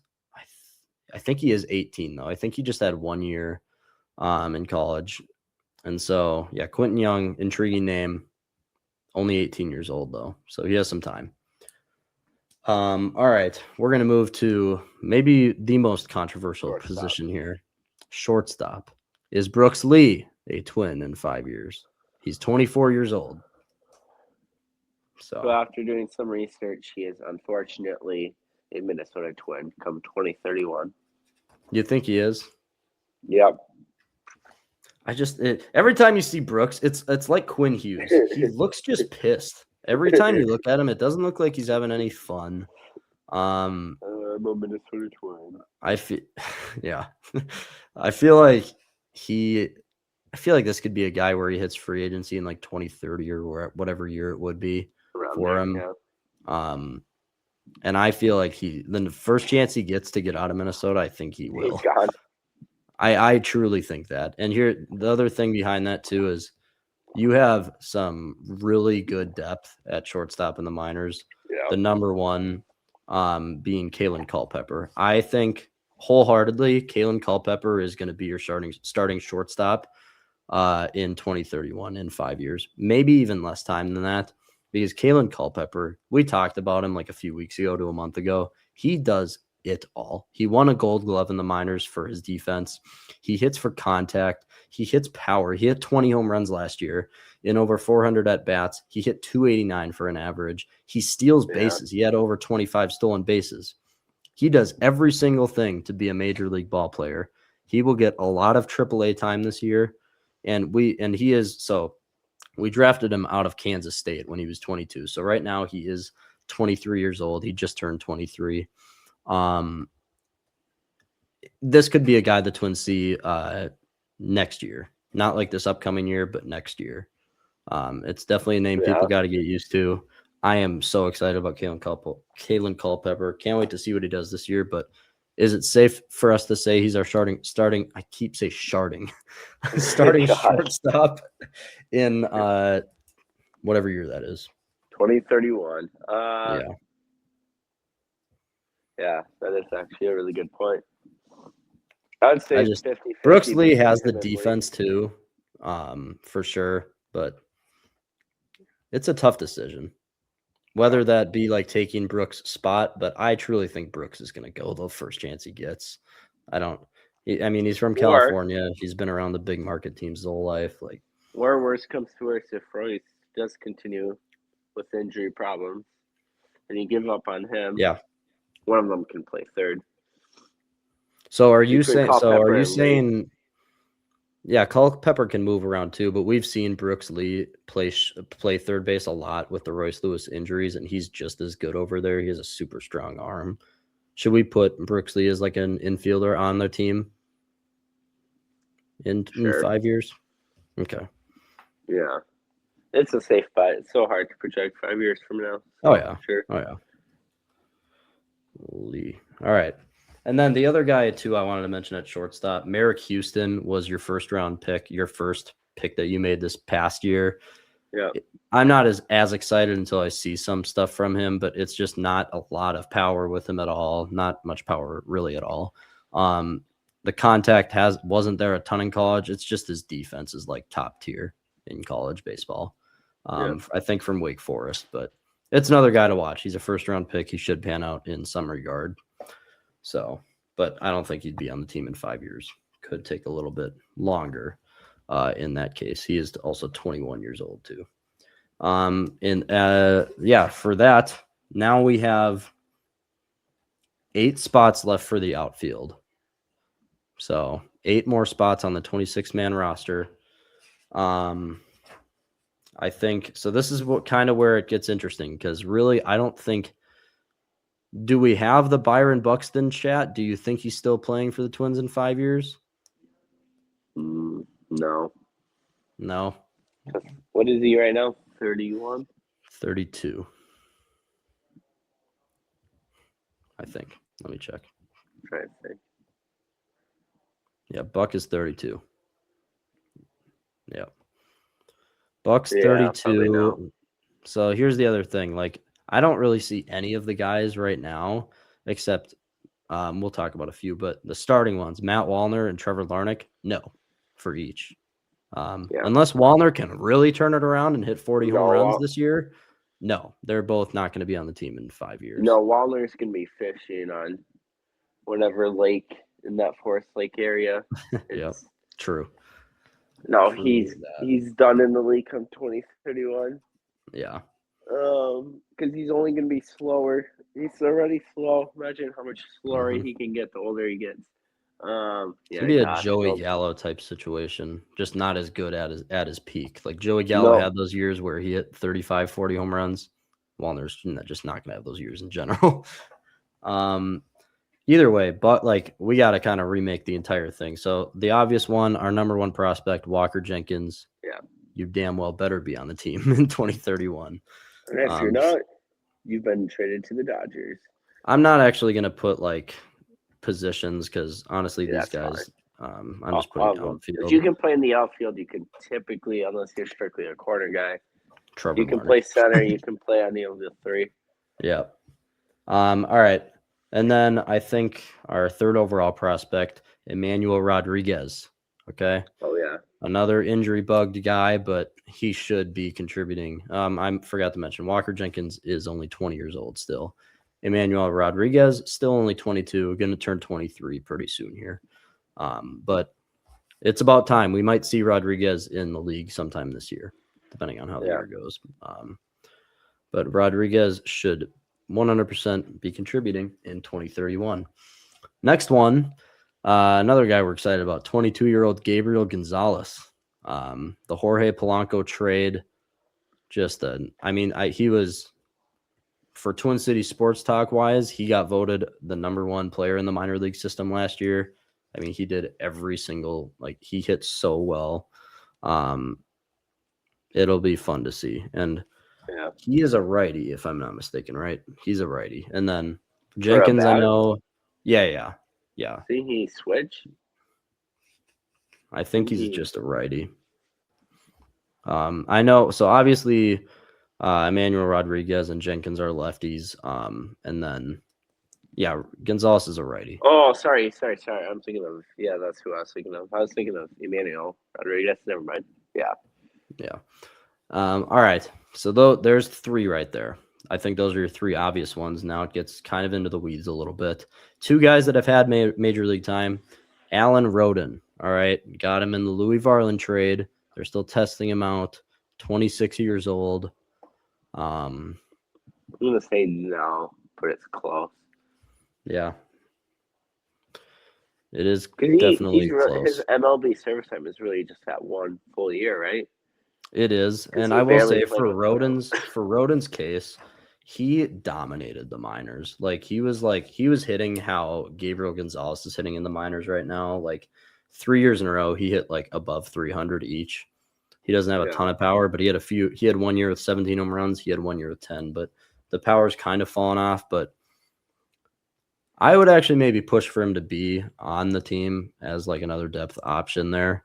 I think he is 18 though. I think he just had 1 year in college. And so, yeah, Quentin Young, intriguing name, only 18 years old though. So he has some time. All right, we're going to move to maybe the most controversial position here. Shortstop. Is Brooks Lee a Twin in 5 years? He's 24 years old. So after doing some research, he is unfortunately a Minnesota Twin come 2031. You think he is? Yep. Every time you see Brooks, it's like Quinn Hughes. He looks just pissed. Every time you look at him, it doesn't look like he's having any fun. I'm a Minnesota Twin. I feel like this could be a guy where he hits free agency in like 2030 or whatever year it would be for him. Yeah. And I feel like the first chance he gets to get out of Minnesota, I think he will. He's gone. I truly think that. And here, the other thing behind that too is you have some really good depth at shortstop in the minors. Yeah. The number one being Kalen Culpepper. I think wholeheartedly Kalen Culpepper is going to be your starting shortstop in 2031, in 5 years, maybe even less time than that, because Kalen Culpepper, we talked about him like a few weeks ago to a month ago. He does it all. He won a Gold Glove in the minors for his defense. He hits for contact. He hits power. He hit 20 home runs last year in over 400 at bats. He hit 289 for an average. He steals bases. He had over 25 stolen bases. He does every single thing to be a major league ball player. He will get a lot of AAA time this year. We drafted him out of Kansas State when he was 22. So right now he is 23 years old. He just turned 23. This could be a guy the Twins see next year, not like this upcoming year, but next year. It's definitely a name people got to get used to. I am so excited about Kalen Culpepper. Can't wait to see what he does this year, but Is it safe for us to say he's our starting? I keep saying sharding, starting God. shortstop in whatever year that is. 2031. Yeah, Yeah, that is actually a really good point. I would say I it's just 50-50 Brooks Lee between has the him and Lee. defense too, for sure, but it's a tough decision. Whether that be like taking Brooks' spot, but I truly think Brooks is going to go the first chance he gets. I don't. I mean, he's from Or, California. He's been around the big market teams his whole life. Like, or worse comes to worse, if Royce does continue with injury problems and you give up on him, yeah. one of them can play third. So are you Between saying? So are Culpepper you and Lee. saying? Yeah, Culpepper can move around too, but we've seen Brooks Lee play third base a lot with the Royce Lewis injuries, and he's just as good over there. He has a super strong arm. Should we put Brooks Lee as like an infielder on their team in Sure. 5 years? Okay. Yeah. It's a safe bet. It's so hard to project 5 years from now. So, Oh yeah. sure. Oh yeah. Lee. All right. And then the other guy too I wanted to mention at shortstop, Merrick Houston was your first round pick, your first pick that you made this past year. Yeah. I'm not as excited until I see some stuff from him, but it's just not a lot of power with him at all. Not much power really at all. The contact wasn't there a ton in college. It's just his defense is like top tier in college baseball. Yeah. I think from Wake Forest, but it's another guy to watch. He's a first round pick. He should pan out in some regard. So, but I don't think he'd be on the team in 5 years. Could take a little bit longer. In that case, he is also 21 years old too. Yeah, for that, now we have 8 spots left for the outfield. So 8 more spots on the 26-man roster. I think so. This is what kind of where it gets interesting because really, I don't think. Do we have the Byron Buxton chat? Do you think he's still playing for the Twins in 5 years? No. No. What is he right now? 31? 32. I think. Let me check. I'm trying to think. Yeah, Buck is 32. Yeah. Buck's 32. So here's the other thing. Like, I don't really see any of the guys right now, except we'll talk about a few, but the starting ones, Matt Wallner and Trevor Larnach, no, for each. Unless Wallner can really turn it around and hit 40 home runs this year, no, they're both not going to be on the team in 5 years. No, Wallner's going to be fishing on whatever lake in that Forest Lake area. Yep, true. No, he's done in the league come 2031. Yeah. Because he's only going to be slower. He's already slow. Imagine how much slower he can get the older he gets. It's gonna be a Joey Gallo type situation, just not as good at his peak. Like Joey Gallo had those years where he hit 35, 40 home runs. Wallner's just not gonna have those years in general. Either way, but like we got to kind of remake the entire thing. So the obvious one, our number one prospect, Walker Jenkins. Yeah, you damn well better be on the team in 2031. And if you're not, you've been traded to the Dodgers. I'm not actually gonna put like positions because honestly, these guys, I'm just putting outfield. If you can play in the outfield, you can typically, unless you're strictly a corner guy, Trevor you can Larnach. play center. You can play on the other 3. Yeah. All right. And then I think our third overall prospect, Emmanuel Rodriguez. Okay. Oh, yeah. Another injury bugged guy, but he should be contributing. I forgot to mention Walker Jenkins is only 20 years old still. Emmanuel Rodriguez, still only 22, going to turn 23 pretty soon here. But it's about time. We might see Rodriguez in the league sometime this year, depending on how the year goes. But Rodriguez should 100% be contributing in 2031. Next one, another guy we're excited about, 22-year-old Gabriel Gonzalez. The Jorge Polanco trade, he was, for Twin City Sports Talk wise, he got voted the number 1 player in the minor league system last year. I mean, he did every single, he hit so well. It'll be fun to see. And he is a righty, if I'm not mistaken, right? He's a righty. And then Jenkins, I know. Yeah. Yeah, See, he switched. I think he's just a righty. I know. So obviously, Emmanuel Rodriguez and Jenkins are lefties. And then yeah, Gonzalez is a righty. Oh, sorry. I'm thinking of that's who I was thinking of. I was thinking of Emmanuel Rodriguez. Never mind. Yeah. Yeah. All right. So there's three right there. I think those are your three obvious ones. Now it gets kind of into the weeds a little bit. Two guys that have had major league time. Alan Roden. All right. Got him in the Louis Varland trade. They're still testing him out. 26 years old. I'm gonna say no, but it's close. Yeah. It is Because definitely his close. MLB service time is really just that 1 full year, right? It is. Because And he I will barely say played with for Roden's case, he dominated the minors. Like he was hitting how Gabriel Gonzalez is hitting in the minors right now. Like 3 years in a row, he hit like above 300 each. He doesn't have a ton of power, but he had 1 year with 17 home runs. He had 1 year with 10, but the power's kind of fallen off. But I would actually maybe push for him to be on the team as like another depth option there.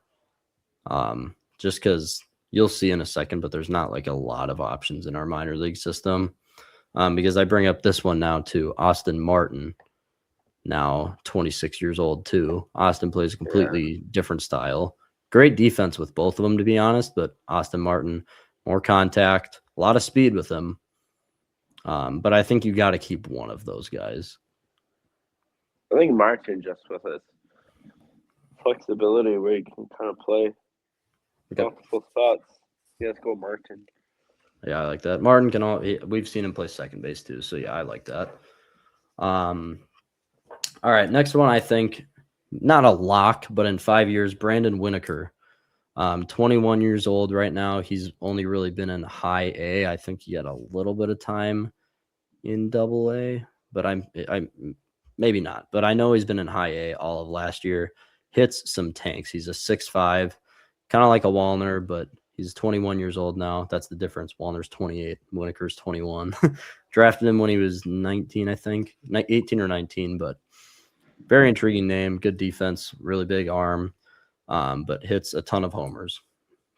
Just because you'll see in a second, but there's not like a lot of options in our minor league system. Because I bring up this one now too, Austin Martin, now 26 years old too. Austin plays a completely different style. Great defense with both of them, to be honest, but Austin Martin, more contact, a lot of speed with him. But I think you got to keep one of those guys. I think Martin, just with his flexibility where he can kind of play multiple spots. Yeah, let's go Martin. Yeah, I like that. Martin we've seen him play second base too, so yeah, I like that. All right, next one, I think not a lock, but in 5 years, Brandon Winokur, 21 years old right now. He's only really been in high A. I think he had a little bit of time in double A, but I'm maybe not, but I know he's been in high A all of last year. Hits some tanks. He's a 6'5", kind of like a Wallner, but he's 21 years old now. That's the difference. Wallner's 28, Winokur's 21. Drafted him when he was 19, I think, 18 or 19, but very intriguing name. Good defense, really big arm, but hits a ton of homers.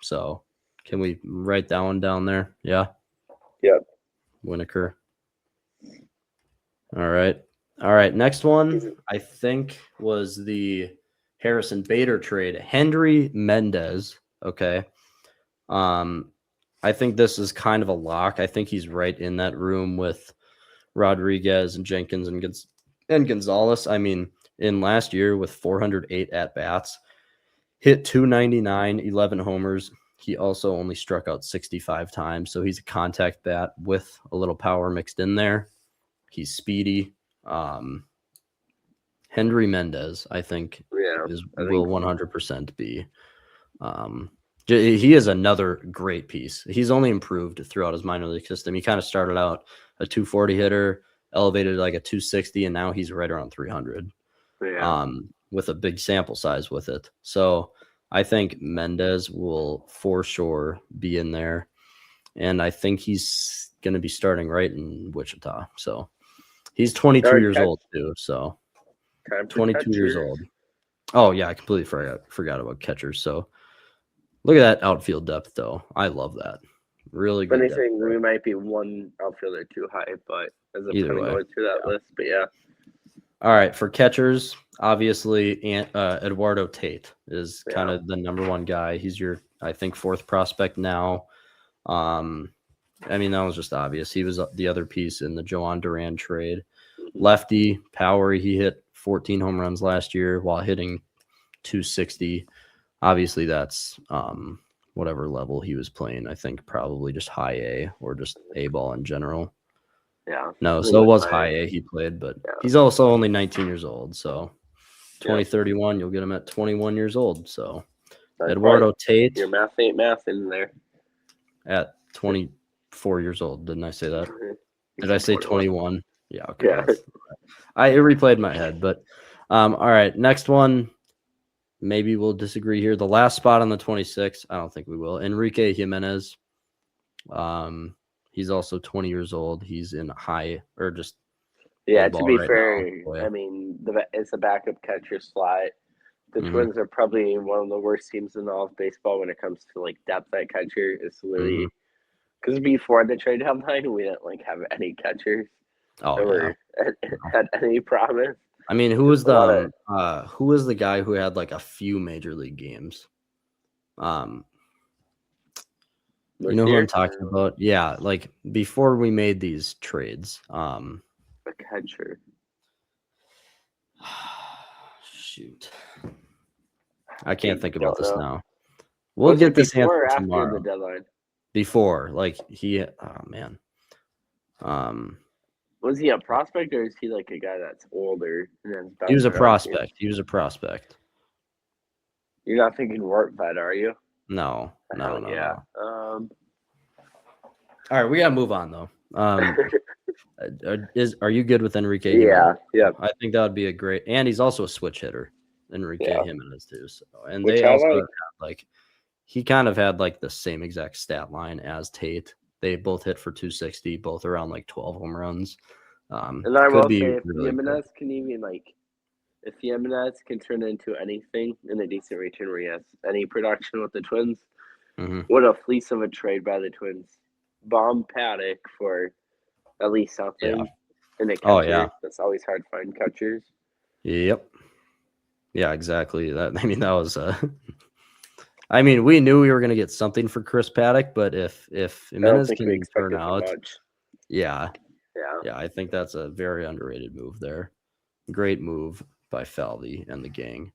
So can we write that one down there? Yeah. Yep. Winokur. All right. All right. Next one, I think, was the Harrison Bader trade. Henry Mendez. Okay. I think this is kind of a lock. I think he's right in that room with Rodriguez and Jenkins and Gonzalez. I mean, in last year with 408 at bats, hit 299, 11 homers. He also only struck out 65 times. So he's a contact bat with a little power mixed in there. He's speedy. Henry Mendez, I think, will 100% be. He is another great piece. He's only improved throughout his minor league system. He kind of started out a 240 hitter, elevated like a 260, and now he's right around 300. With a big sample size with it. So I think Mendez will for sure be in there. And I think he's going to be starting right in Wichita. So he's 22 years old too. So 22 years old. Oh, yeah, I completely forgot about catchers. So look at that outfield depth, though. I love that. Really good. Anything, we might be one outfielder too high, but as I'm kind of going through that list, but yeah. All right, for catchers, obviously, Eduardo Tate is kind of the number one guy. He's your, I think, fourth prospect now. I mean, that was just obvious. He was the other piece in the Joan Duran trade. Lefty, power. He hit 14 home runs last year while hitting 260. Obviously, that's whatever level he was playing. I think probably just high A or just A ball in general. Yeah. No, so it was high A he played, but he's also only 19 years old. So 2031, you'll get him at 21 years old. So Eduardo Tate. Your math ain't math in there. At 24 years old. Didn't I say that? Did I say 21? Yeah. Okay. Yeah. It replayed in my head, but all right. Next one. Maybe we'll disagree here. The last spot on the 26. I don't think we will. Enrique Jimenez. He's also 20 years old. He's in high or just Yeah, to ball be right now. fair, Boy. I mean, it's a backup catcher slot. The Hmm. Twins are probably one of the worst teams in all of baseball when it comes to like depth at catcher. It's Hmm. literally because before the trade deadline, we didn't like have any catchers Oh that yeah. were had any promise. I mean, Just a lot of who was the guy who had like a few major league games? Um, you this know who I'm year. talking about? Yeah, like before we made these trades. A catcher. Shoot. I I can't think about don't this know. now. We'll Was get it this before answer or after the tomorrow. deadline? Before, like oh man. Um, Was he a prospect or is he like a guy that's older and then he was a bouncing around teams? prospect. He was a prospect. You're not thinking Workvet, are you? No, no, no, Yeah. no. All right, we gotta move on though. Are you good with Enrique Jimenez? Yeah. Yep. I think that would be a great, and he's also a switch hitter, Enrique Yeah. Jimenez too. So, and Which they I also like. have like he kind of had like the same exact stat line as Tate. They both hit for 260, both around like 12 home runs. And I Could will be say if really good. Jimenez can even like if Jimenez can turn into anything in a decent return where he has any production with the Twins, Hmm. what a fleece of a trade by the Twins. Bomb Paddock for at least Yeah. something in a Oh yeah. catcher. That's always hard to find catchers. Yep. Yeah. Exactly. That. I mean, that was. I mean, we knew we were gonna get something for Chris Paddock, but if I don't Jimenez think we can turn expected the out, much. yeah, Yeah. yeah, I think that's a very underrated move there. Great move by Falvey and the gang.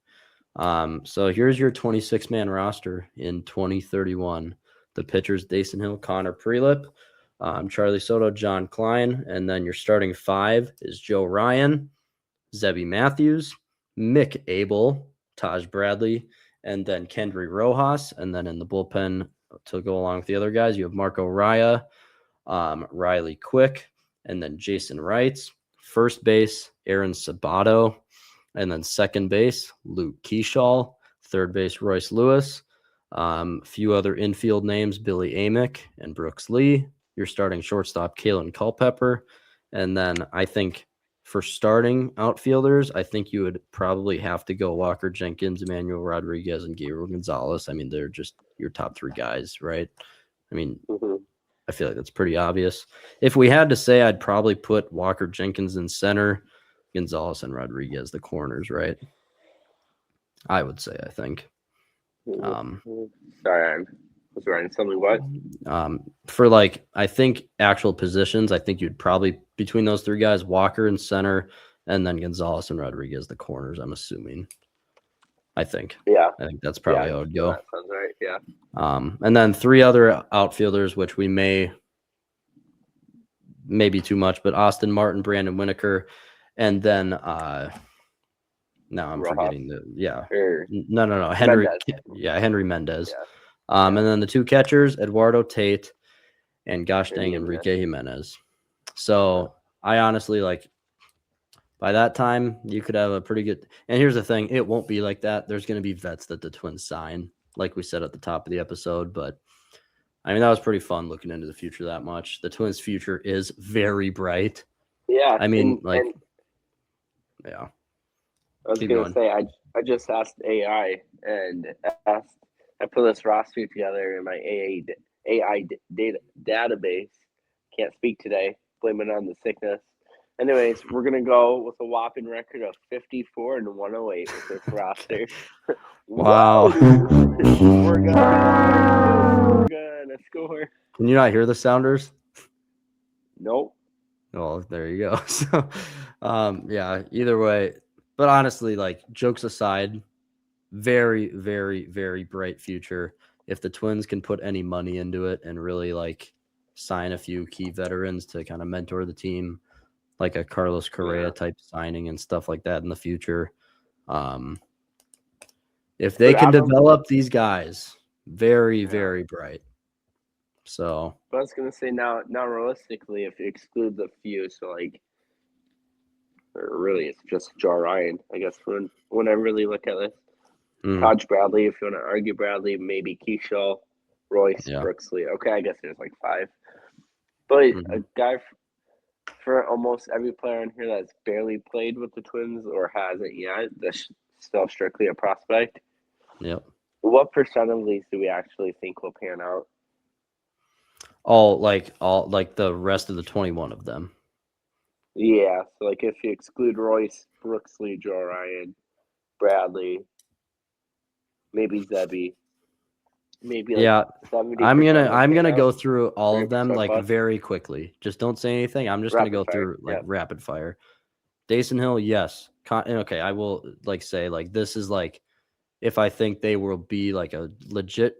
So here's your 26-man roster in 2031. The pitchers: Dason Hill, Connor Prelip, Charlie Soto, John Klein, and then your starting five is Joe Ryan, Zebby Matthews, Mick Abel, Taj Bradley, and then Kendry Rojas. And then in the bullpen to go along with the other guys, you have Marco Raya, Riley Quick, and then Jason Wrights. First base, Aaron Sabato. And then second base, Luke Keyshaw. Third base, Royce Lewis. A few other infield names, Billy Amick and Brooks Lee. You're starting shortstop, Kalen Culpepper. And then I think for starting outfielders, I think you would probably have to go Walker Jenkins, Emmanuel Rodriguez, and Gabriel Gonzalez. I mean, they're just your top three guys, right? I mean, Mm-hmm. I feel like that's pretty obvious. If we had to say, I'd probably put Walker Jenkins in center, Gonzalez and Rodriguez the corners, right? I would say, I think. Um, Sorry, I was writing something. What? for like, I think actual positions, I think you'd probably between those three guys, Walker in center, and then Gonzalez and Rodriguez the corners. I'm assuming. I think. Yeah. I think that's probably how it would go. That sounds right. Yeah. And then three other outfielders, which we maybe too much, but Austin Martin, Brandon Winokur, and then now I'm Rojas. forgetting Or no Henry Mendez. Henry Mendez. Yeah. And then the two catchers, Eduardo Tate and gosh dang Maybe Enrique Jimenez. So I honestly like by that time you could have a pretty good. And here's the thing, it won't be like that. There's going to be vets that the Twins sign, like we said at the top of the episode, but. I mean, that was pretty fun looking into the future that much. The Twins' future is very bright. Yeah. I mean, and yeah. I was Keep gonna going. say I just asked AI and asked I put this roster together in my AI data database. Can't speak today. Blame it on the sickness. Anyways, we're gonna go with a whopping record of 54 and 108 with this roster. Wow. We're gonna score. Can you not hear the sounders? Nope. Well, there you go. So, yeah, either way. But honestly, like, jokes aside, very, very, very bright future. If the Twins can put any money into it and really, like, sign a few key veterans to kind of mentor the team, like a Carlos Correa type signing and stuff like that in the future. If they can develop these guys, very, very bright. So, but I was gonna say now realistically, if you exclude the few, so like, or really it's just Joe Ryan, I guess. When I really look at this, Taj Bradley, if you want to argue Bradley, maybe Keyshaw, Royce, Brooksley. Okay, I guess there's like five, but a guy for almost every player in here that's barely played with the Twins or hasn't yet, that's still strictly a prospect. Yep. What percent of these do we actually think will pan out? All like the rest of the 21 of them. Yeah, so like if you exclude Royce, Brooksley, Joe Ryan, Bradley, maybe Zebby, maybe like Yeah. 70% will I'm pan gonna out. go through all of them 30% like bust. very quickly. Just don't say anything. I'm just gonna Rapid go fire. through like Yep. rapid fire. Dason Hill, yes. Okay, I will like say like this is like if I think they will be like a legit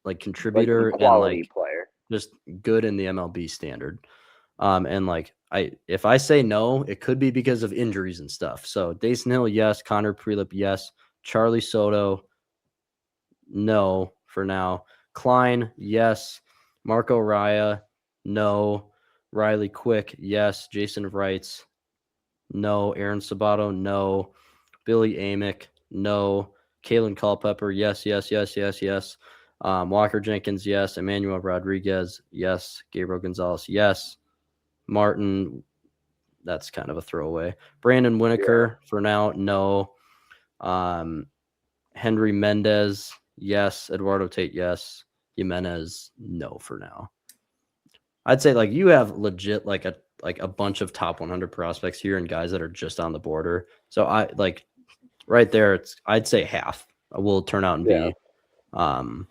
like Like a contributor and quality like player. just good in the MLB standard. And like if I say no, it could be because of injuries and stuff. So Dason Hill, yes. Connor Prelip, yes. Charlie Soto, no for now. Klein, yes. Marco Raya, no. Riley Quick, yes. Jason Wrights, no. Aaron Sabato, no. Billy Amick, no. Kalen Culpepper, yes, yes, yes, yes, yes. Walker Jenkins, yes. Emmanuel Rodriguez, yes. Gabriel Gonzalez, yes. Martin, that's kind of a throwaway. Brandon Yeah. Winokur, for now, no. Henry Mendez, yes. Eduardo Tate, yes. Jimenez, no for now. I'd say like you have legit like a bunch of top 100 prospects here and guys that are just on the border. So I like right there. I'd say half will turn out and Yeah. be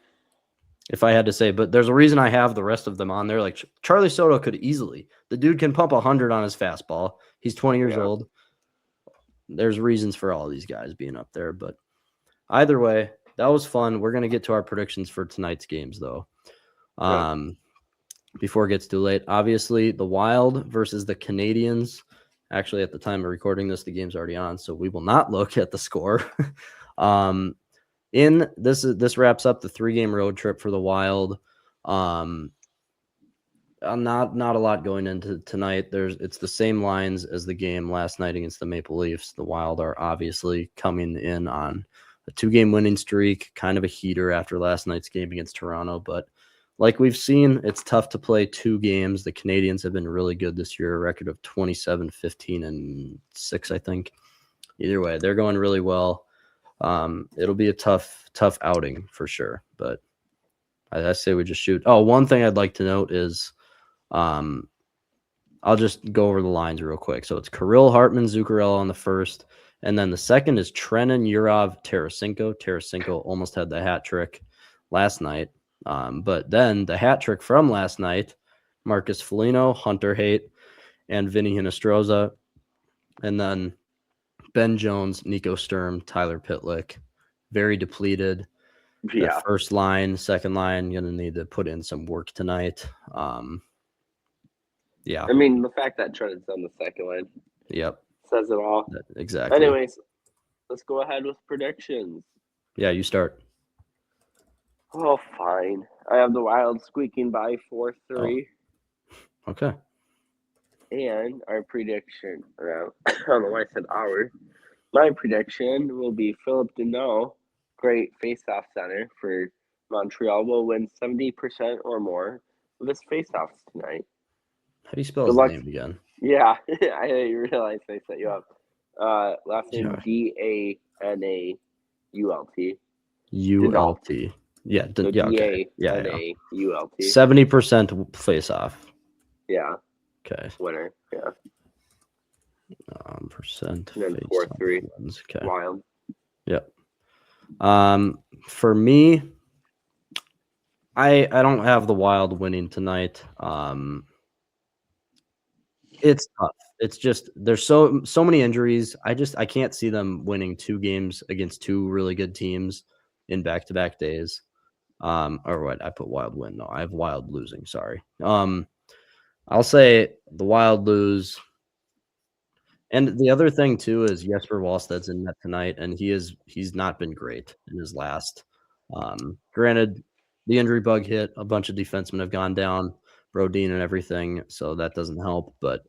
if I had to say, but there's a reason I have the rest of them on there. Like Charlie Soto could easily, the dude can pump 100 on his fastball. He's 20 years Yeah. old. There's reasons for all these guys being up there, but either way, that was fun. We're gonna get to our predictions for tonight's games though. Yep. Before it gets too late, obviously the Wild versus the Canadians. Actually, at the time of recording this, the game's already on, so we will not look at the score. In this wraps up the 3-game road trip for the Wild. Not a lot going into tonight. It's the same lines as the game last night against the Maple Leafs. The Wild are obviously coming in on a 2-game winning streak, kind of a heater after last night's game against Toronto. But like we've seen, it's tough to play 2 games. The Canadians have been really good this year, a record of 27, 15, and 6, I think. Either way, they're going really well. It'll be a tough outing for sure. But I say we just shoot. Oh, one thing I'd like to note is I'll just go over the lines real quick. So it's Kirill, Hartman, Zuccarello on the first. And then the second is Trenin, Yurov, Tarasenko. Tarasenko almost had the hat trick last night. But then the hat trick from last night, Marcus Foligno, Hunter Haight, and Vinny Hinostroza. And then Ben Jones, Nico Sturm, Tyler Pitlick. Very depleted. Yeah. That first line, second line, going to need to put in some work tonight. Yeah. I mean, the fact that Trent's on the second line Yep. says it all. Exactly. Anyways, let's go ahead with predictions. Yeah, you start. Oh, fine. I have the Wild squeaking by 4-3. Oh. Okay. And our prediction, around, I don't know why I said our. My prediction will be Philip Deneau, great face-off center for Montreal, will win 70% or more of his face-offs tonight. How do you spell Good his luck. name again? Yeah, I realized I set you up. Last name Yeah. Danault. ULT. Yeah. Yeah. Okay. Yeah. Danault. 70% face off. Yeah. Okay. Winner. Yeah. Percent And then face 4-3. wins. Okay. Wild. Yep. For me, I don't have the Wild winning tonight. It's tough. It's just there's so many injuries. I can't see them winning 2 games against 2 really good teams in back-to-back days. Or what? I put Wild win. No, I have Wild losing. Sorry. I'll say the Wild lose. And the other thing too is Jesper Wallsted's in net tonight, and he's not been great in his last. Granted, the injury bug hit. A bunch of defensemen have gone down, Brodin and everything, so that doesn't help. But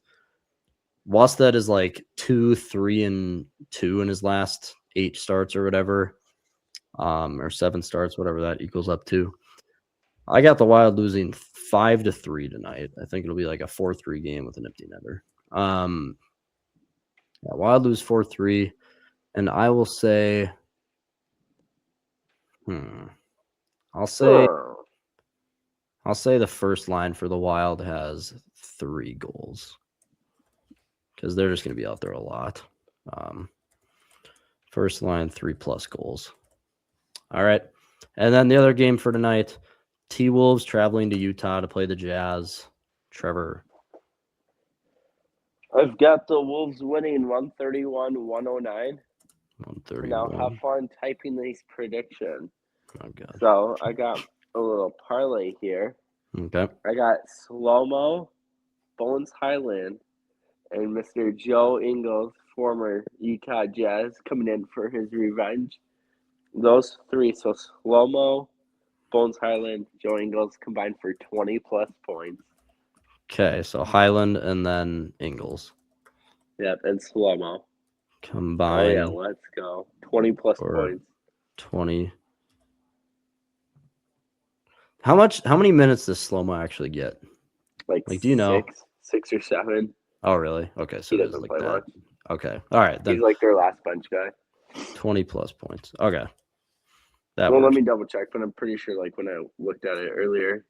Wallsted is like 2-3-2 in his last 8 starts or whatever, or 7 starts, whatever that equals up to. I got the Wild losing 5-3 tonight. I think it'll be like a 4-3 game with an empty netter. Yeah, Wild lose 4-3, and I will say, I'll say the first line for the Wild has 3 goals because they're just going to be out there a lot. First line, 3+ goals. All right. And then the other game for tonight, T-Wolves traveling to Utah to play the Jazz. Trevor. I've got the Wolves winning 131-109. 131. Now have fun typing these predictions. Oh, God. So I got a little parlay here. Okay. I got Slow-Mo, Bones Highland, and Mr. Joe Ingles, former Utah Jazz, coming in for his revenge. Those 3, so Slow-Mo, Bones Highland, Joe Ingles combined for 20+ points. Okay, so Highland and then Ingles. Yep, and Slow-Mo. Combined. Oh, yeah, let's go. 20+ points. 20. How many minutes does Slow-Mo actually get? Like do you know? 6 or 7. Oh, really? Okay, so He it is doesn't like play that. much. Okay. All right, then. He's like their last bench guy. 20+ points. Okay. That well, works. let me double check, but I'm pretty sure like when I looked at it earlier,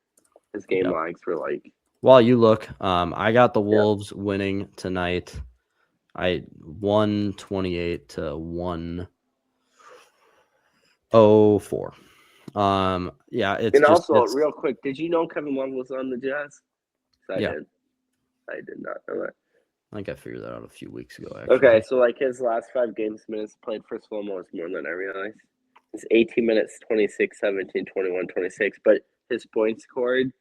his game logs were like. While you look, I got the Wolves winning tonight. I 128 to 104. Yeah, it's and just. Also, real quick, did you know Kevin Love was on the Jazz? I Yeah. did. I did not know that. I think I figured that out a few weeks ago, actually. Okay, so like his last 5 games minutes played for Slow-Mo is more than I realized. It's 18 minutes, 26, 17, 21, 26, but his points scored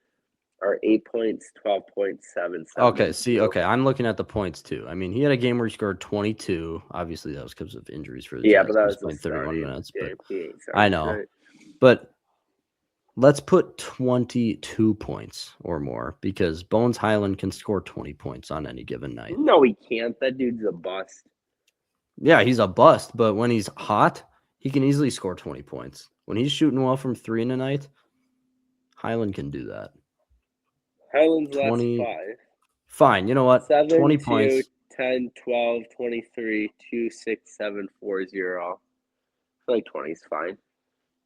are 8 points, 12 points, 7. Okay, okay, I'm looking at the points too. I mean, he had a game where he scored 22. Obviously, that was because of injuries for the Jazz. But that was playing 31 minutes. Game. But I know. Right? But let's put 22 points or more because Bones Highland can score 20 points on any given night. No, he can't. That dude's a bust. Yeah, he's a bust, but when he's hot, he can easily score 20 points. When he's shooting well from 3 in a night, Highland can do that. Highland's 20, last 5. Fine, you know what? 7, 20 2, points. 10, 12, 23, 2, 6, 7, 4, 0. I feel like 20 is fine.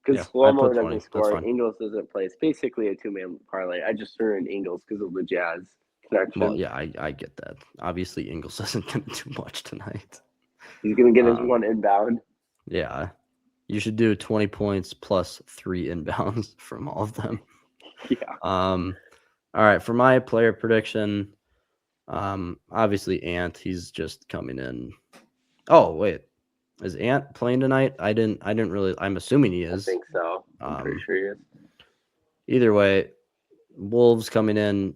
Because Slow-Mo doesn't score, Ingles doesn't play. It's basically a 2-man parlay. I just threw in Ingles because of the Jazz connection. Well, yeah, I get that. Obviously, Ingles isn't going to do much tonight. He's going to get his 1 inbound. Yeah. You should do 20 points plus 3 inbounds from all of them. Yeah. All right, for my player prediction, obviously Ant, he's just coming in. Oh, wait. Is Ant playing tonight? I didn't really. I'm assuming he is. I think so. I'm pretty sure he is. Either way, Wolves coming in,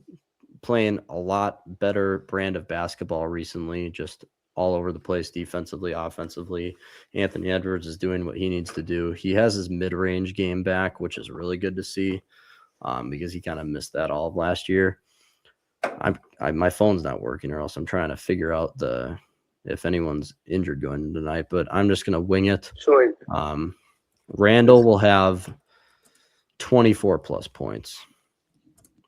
playing a lot better brand of basketball recently, just all over the place defensively, offensively. Anthony Edwards is doing what he needs to do. He has his mid-range game back, which is really good to see because he kind of missed that all of last year. My phone's not working, or else I'm trying to figure out if anyone's injured going into tonight, but I'm just going to wing it. Sure. Randall will have 24+ points.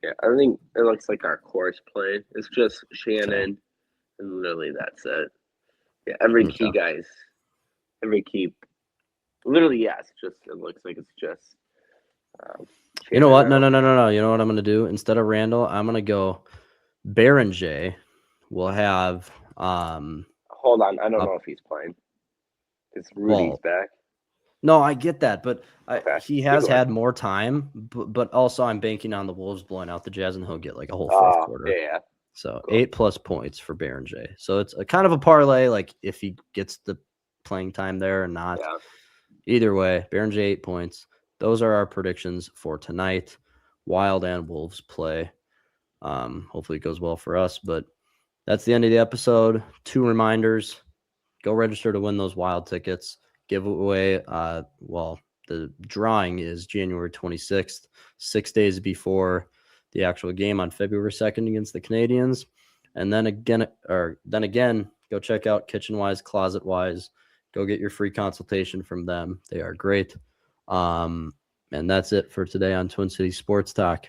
Yeah, I think it looks like our course played. It's just Shannon and Lily. That's it. Yeah, every key guys, literally, yes. It looks like it's just. You know what? No. You know what I'm going to do? Instead of Randall, I'm going to go Baron J will have. Hold on. I don't know if he's playing. Because Rudy's back. No, I get that, but he has had more time. But also, I'm banking on the Wolves blowing out the Jazz, and he'll get like a whole fourth quarter. Yeah. So cool. 8+ points for Baron J. So it's a kind of a parlay, like if he gets the playing time there or not. Yeah. Either way, Baron J 8 points. Those are our predictions for tonight. Wild and Wolves play. Hopefully it goes well for us, but that's the end of the episode. 2 reminders. Go register to win those Wild tickets. Giveaway. The drawing is January 26th, 6 days before the actual game on February 2nd against the Canadians. And then again, go check out Kitchen Wise, Closet Wise. Go get your free consultation from them. They are great. And that's it for today on Twin City Sports Talk.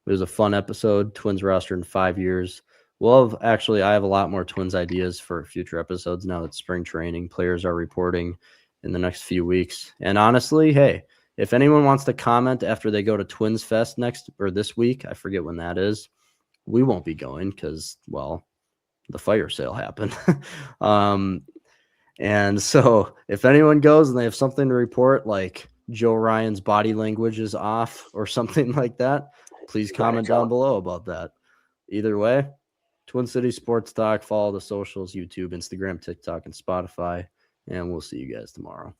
It was a fun episode. Twins roster in 5 years. I have a lot more Twins ideas for future episodes now that spring training players are reporting in the next few weeks. And honestly, hey, if anyone wants to comment after they go to Twins Fest this week, I forget when that is, we won't be going because, well, the fire sale happened. And so if anyone goes and they have something to report, like Joe Ryan's body language is off or something like that, please comment down below about that. Either way, Twin City Sports Talk, follow the socials, YouTube, Instagram, TikTok, and Spotify, and we'll see you guys tomorrow.